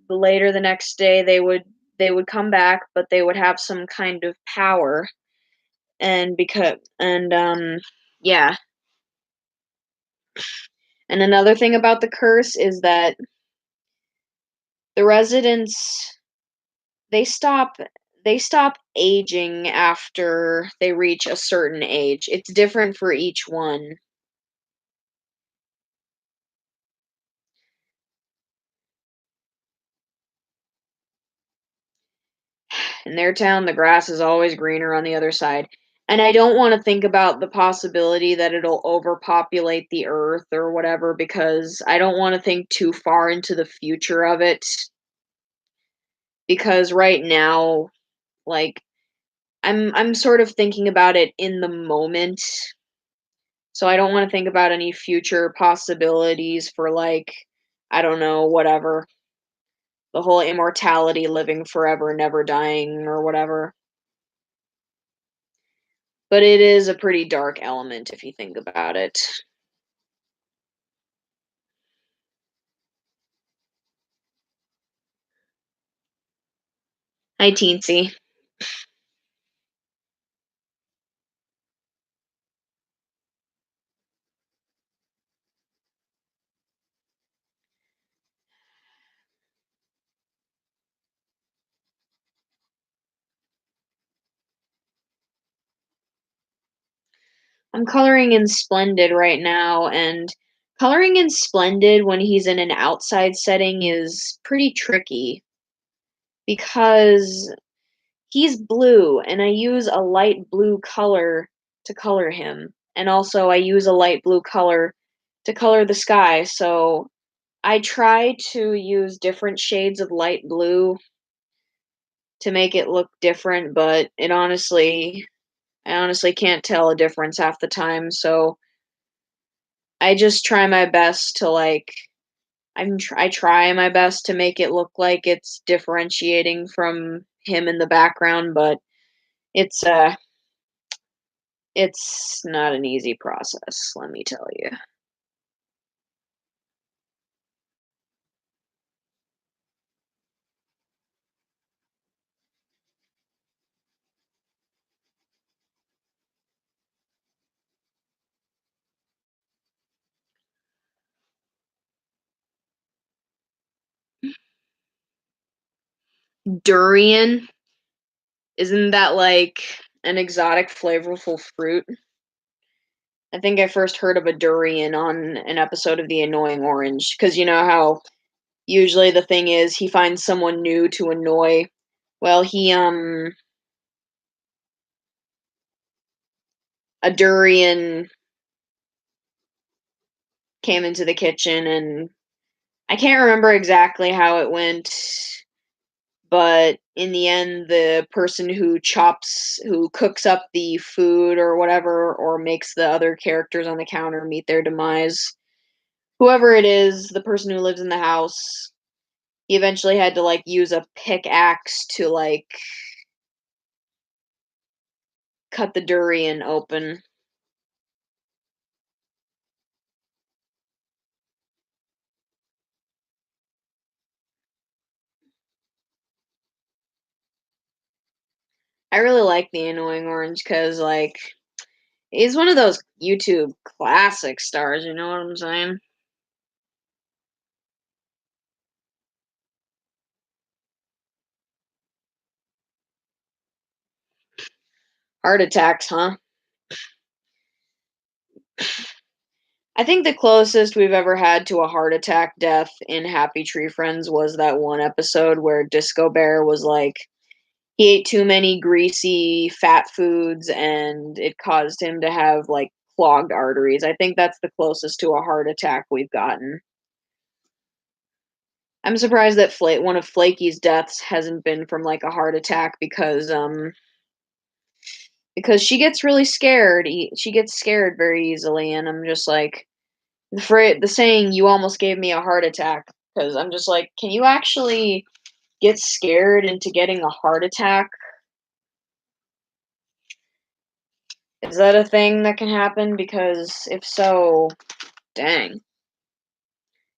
later the next day, they would come back, but they would have some kind of power, yeah. And another thing about the curse is that the residents they stop they stop aging after they reach a certain age. It's different for each one. In their town, the grass is always greener on the other side. And I don't want to think about the possibility that it'll overpopulate the earth or whatever because I don't want to think too far into the future of it. Because right now, like I'm sort of thinking about it in the moment. So I don't want to think about any future possibilities for like I don't know, whatever. The whole immortality, living forever, never dying or whatever. But it is a pretty dark element if you think about it. Hi, Teensy. I'm coloring in Splendid right now, and coloring in Splendid when he's in an outside setting is pretty tricky because he's blue, and I use a light blue color to color him. And also, I use a light blue color to color the sky, so I try to use different shades of light blue to make it look different, but I honestly can't tell a difference half the time, so I just try my best to like I try my best to make it look like it's differentiating from him in the background, but it's uh it's not an easy process, let me tell you. Durian, isn't that like an exotic flavorful fruit? I think I first heard of a durian on an episode of The Annoying Orange, because you know how usually the thing is he finds someone new to annoy. Well, a durian came into the kitchen and I can't remember exactly how it went, but in the end, the person who cooks up the food or whatever, or makes the other characters on the counter meet their demise, whoever it is, the person who lives in the house, he eventually had to like use a pickaxe to like cut the durian open. I really like the annoying orange because, like, he's one of those YouTube classic stars, you know what I'm saying? Heart attacks, huh? I think the closest we've ever had to a heart attack death in Happy Tree Friends was that one episode where Disco Bear was like, he ate too many greasy, fat foods and it caused him to have like clogged arteries. I think that's the closest to a heart attack we've gotten. I'm surprised that one of Flaky's deaths hasn't been from like a heart attack because she gets really scared. She gets scared very easily, and I'm just like the saying "you almost gave me a heart attack" because I'm just like, can you actually get scared into getting a heart attack? Is that a thing that can happen? Because if so, dang.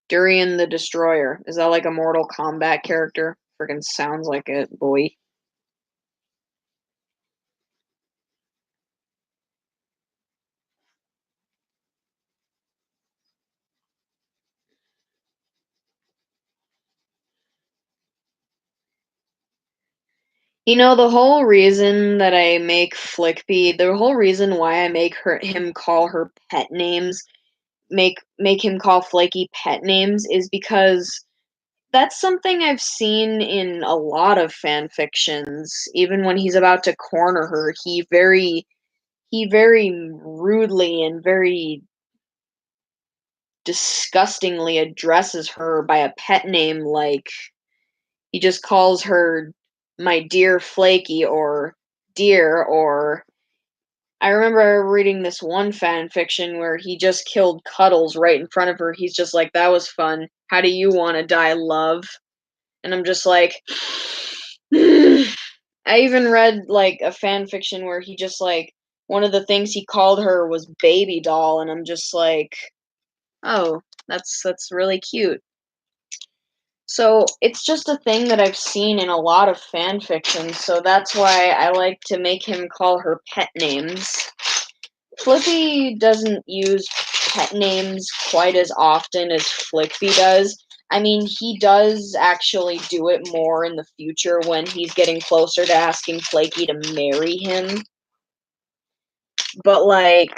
Durian the Destroyer. Is that like a Mortal Kombat character? Freaking sounds like it, boy. You know, the whole reason that I make Flickby, the whole reason why I make him call her pet names, make him call Flaky pet names is because that's something I've seen in a lot of fan fictions. Even when he's about to corner her, he very rudely and very disgustingly addresses her by a pet name, like he just calls her my dear Flaky or dear, or I remember reading this one fan fiction where he just killed Cuddles right in front of her. He's just like, that was fun. How do you want to die, love? And I'm just like, I even read like a fan fiction where he just like, one of the things he called her was baby doll, and I'm just like, oh, that's really cute. So it's just a thing that I've seen in a lot of fan fiction, so that's why I like to make him call her pet names. Flippy doesn't use pet names quite as often as Flickby does. I mean, he does actually do it more in the future when he's getting closer to asking Flaky to marry him. But, like,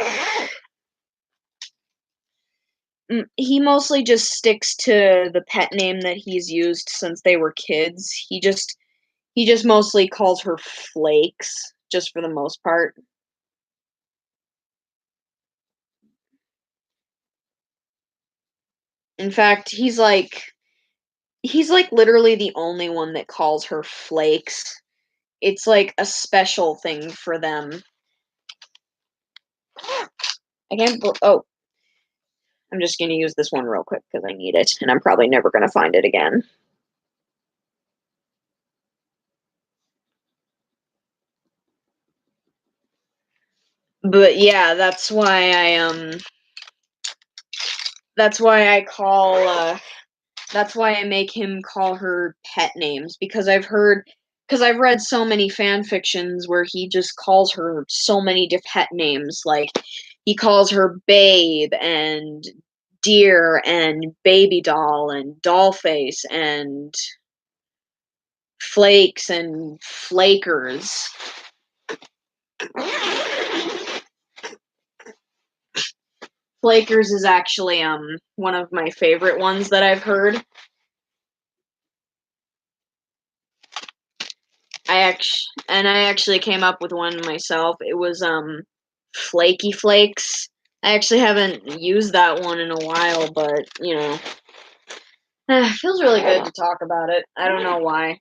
he mostly just sticks to the pet name that he's used since they were kids. He just mostly calls her Flakes, just for the most part. In fact, he's like literally the only one that calls her Flakes. It's like a special thing for them. I can't. Oh, I'm just gonna use this one real quick because I need it, and I'm probably never gonna find it again. But yeah, that's why I call that's why I make him call her pet names because I've read so many fan fictions where he just calls her so many different pet names. Like he calls her Babe and Dear and Baby Doll and Dollface and Flakes and Flakers. Flakers is actually one of my favorite ones that I've heard. I actually came up with one myself. It was Flaky Flakes. I actually haven't used that one in a while, but you know, it feels really good to talk about it. I don't know why.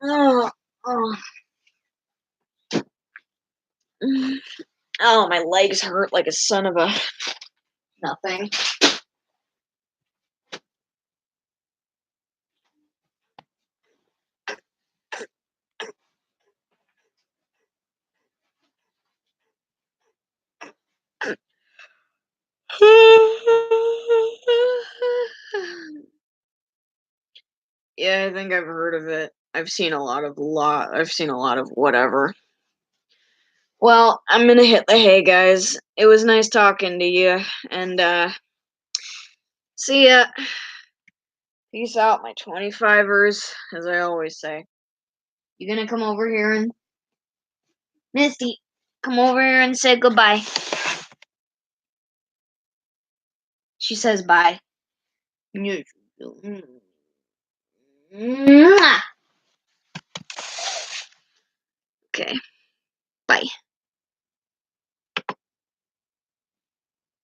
Oh, oh, oh, my legs hurt like a son of a nothing. Yeah, I think I've heard of it. I've seen a lot of whatever. Well, I'm gonna hit the hay, guys. It was nice talking to you, and see ya. Peace out, my 25ers, as I always say. You gonna come over here and Misty, come over here and say goodbye. She says bye. Mwah. Okay. Bye.